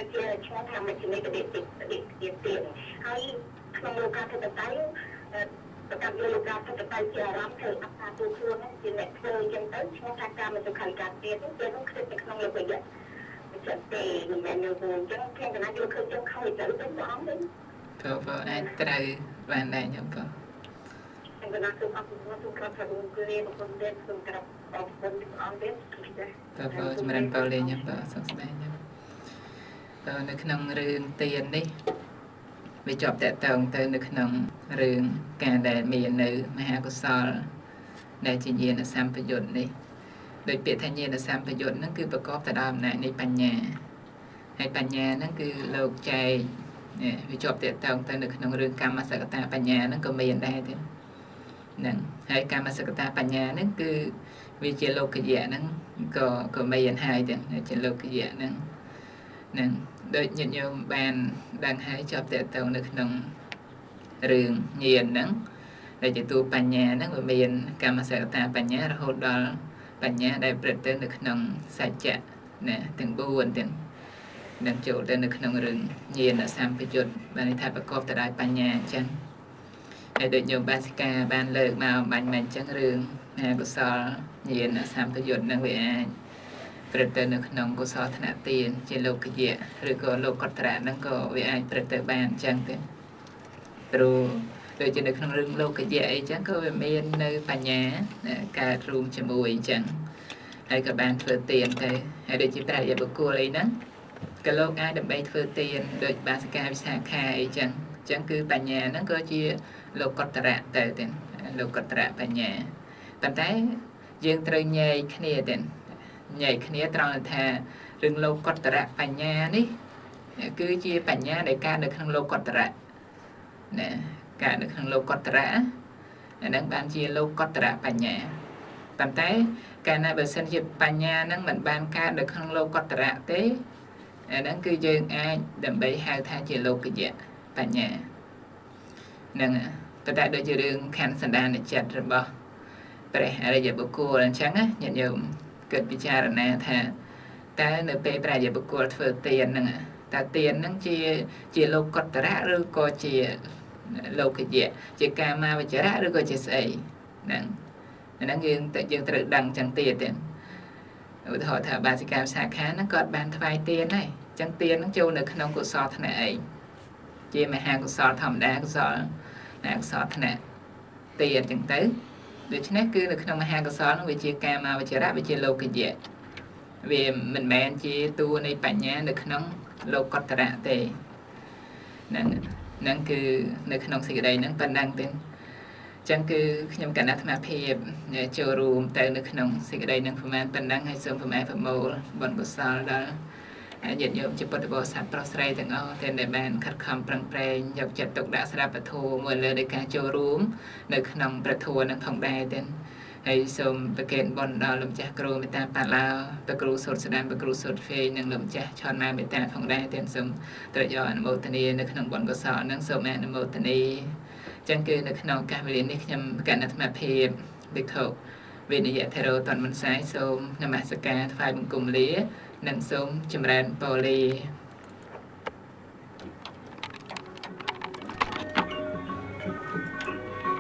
Speaker 3: เจ้าช่วงทำมันจะไม่กระเด็นติดเตียนให้ขนมโลกาเธอจะได้ประกันโลกาเธอจะไปเจ้าเราเธออัตราตัวช่วงนั้นจะเนี่ยเธอยังต้นช่วงทางการมันจะขายการเตียนต้องขึ้นเป็นขนมโลกาเยอะจะเตะมันแบบนึงจังแข่งกันนะโยคือจังเข้าใจเป็นน้องเลย
Speaker 1: พอไอ้ตรายวันใดยังพอ
Speaker 3: ก កណាគឺអត់មកទូក្របថារួមគ្នាបងប្អូនទេសូមក្រាបអរគុណអង្គទេ
Speaker 1: បើចម្រើនប៉ូលីញបើសោកស្ដាយញ៉ាំនៅក្នុងរឿងទៀននេះវាជាប់តកតងទៅនៅក្នុងរឿងការដែលមាននៅមហាកុសលដែលជាញាណសម្បយុទ្ធនេះដោយពាក្យថាញាណសម្បយុទ្ធហ្នឹងគឺប្រកបទៅដោយអំណាចនៃបញ្ញាហើយបញ្ញាហ្នឹងគឺលោកចែកវាជាប់តកតងទៅនៅក្នុងរឿងកម្មសកតាបញ្ញាហ្នឹងក៏មានដែរទេហ្នឹងហើយកម្មសកតាបញ្ញាហ្នឹងគឺវាជាលោកយៈហ្នឹងក៏មានហើយទេជាលោកយៈហ្នឹងដូចញាតិញោមបានដឹងហើយជាប់តកតងនៅក្នុងរឿងញាណហ្នឹងដែលជាតួបញ្ញាហ្នឹងវាមានកម្មសកតាបញ្ញារហូតដល់បញ្ញាដែលប្រព្រឹត្តទៅនៅក្នុងសច្ចៈណាទាំង4ទាំងនឹងចូលទៅនៅក្នុងរឿងញាណសម្បយុទ្ធបានន័យថាប្រកបទៅដោយបញ្ញាអញ្ចឹងហើយដូចញោមបាសិកាបានលើកមកបាញ់មិនអញ្ចឹងរឿងមហាកុសលញាណសម្បយុទ្ធនឹងវាអាចប្រព្រឹត្តទៅនៅក្នុងកុសលធនៈទានជាលោកយៈឬក៏លោកកតរៈហ្នឹងក៏វាអាចប្រព្រឹត្តទៅបានអញ្ចឹងទេព្រោះដូចជានៅក្នុងរឿងលោកយៈអីចឹងក៏វាមាននៅបញ្ញាកើតរួមជាមួយអញ្ចឹងហើយក៏បានធ្វើទានទៅហើយដូចជាប្រាជ្ញបុគ្គលអីហ្នឹងក៏លោកអាចដើម្បីធ្វើទានដូចបាសិកាវិសាខាអីចឹងគឺបញ្ញាហ្នឹងក៏ជាលោកកតរៈទៅទេលោកកតរៈបញ្ញាប៉ុន្តែយើងត្រូវញែកគ្នាទេញែកគ្នាត្រង់ថារឿងលោកកតរៈបញ្ញានេះគឺជាបញ្ញាដែលកើតនៅក្នុងលោកកតរៈណាកើតនៅក្នុងលោកកតរៈអាហ្នឹងបានជាលោកកតរៈបញ្ញាប៉ុន្តែកាលណាបើសិនជាបញ្ញាហ្នឹងមិនបានកើតនៅក្នុងលោកកតរៈទេអាហ្នឹងគឺយើងអាចដើម្បីហៅថាជាលោកយៈបញ្ញាហ្នឹងតែដូចជារឿងខណ្ឌសន្តានចិត្តរបស់ព្រះអរិយបុគ្គលអញ្ចឹងណាញាតិញោមគិតពិចារណាថាតើនៅពេលព្រះអរិយបុគ្គលធ្វើទានហ្នឹងតើទានហ្នឹងជាលោកកតរៈឬក៏ជាលោកយៈជាកាមាវចរៈឬក៏ជាស្អីហ្នឹងអាហ្នឹងយើងត្រូវដឹងចឹងទៀតទេឧទាហរណ៍ថាបាសិកាវិសាខាហ្នឹងគាត់បានថ្វាយទានហើយចឹងទានហ្នឹងចូលនៅក្នុងកុសលធនៈអីជាមហាកុសលធម្មតាកុសលណាកុសលធនៈទានចឹងទៅដូច្នេះគឺនៅក្នុងមហាកុសលនោះវាជាកាមាវចរៈវាជាលោកយៈវាមិនមែនជាតួនៃបញ្ញានៅក្នុងលោកកតរៈទេហ្នឹងគឺនៅក្នុងសេចក្តីហ្នឹងប៉ុណ្ណឹងទេចឹងគឺខ្ញុំកណ្ដាអាត្មាភាពចូលរួមទៅនៅក្នុងសេចក្តីហ្នឹងប្រហែលប៉ុណ្ណឹងហើយសូមប្រមូលបុណ្យកុសលដល់ញាតិញោមជាពុទ្ធបរិស័ទប្រុសស្រីទាំងអស់ដែលបានខិតខំប្រឹងប្រែងយកចិត្តទុកដាក់ស្ដាប់ពធមួយលើនៃការចូលរួមនៅក្នុងព្រះធម៌នឹងផងដែរទេហើយសូមប្រគេនបុណ្យដល់លោកម្ចាស់គ្រូមេត្តាបាឡាព្រះគ្រូសុតស្ដាមព្រះគ្រូសុតហ្វេនិងលោកម្ចាស់ឆនណាមេត្តាផងដែរទេសូមត្រេកអរអនុមោទនានៅក្នុងបុណ្យកុសលនឹងសូមអនុមោទនាចឹងគឺនៅក្នុងឱកាសវេលានេះខ្ញុំកណ្ដាអាត្មាភាពភិក្ខុវិនយៈថេរោតនមិនសាយសូមនមស្ការថ្វាយបង្គំលានិងសូមចម្រើនពរលា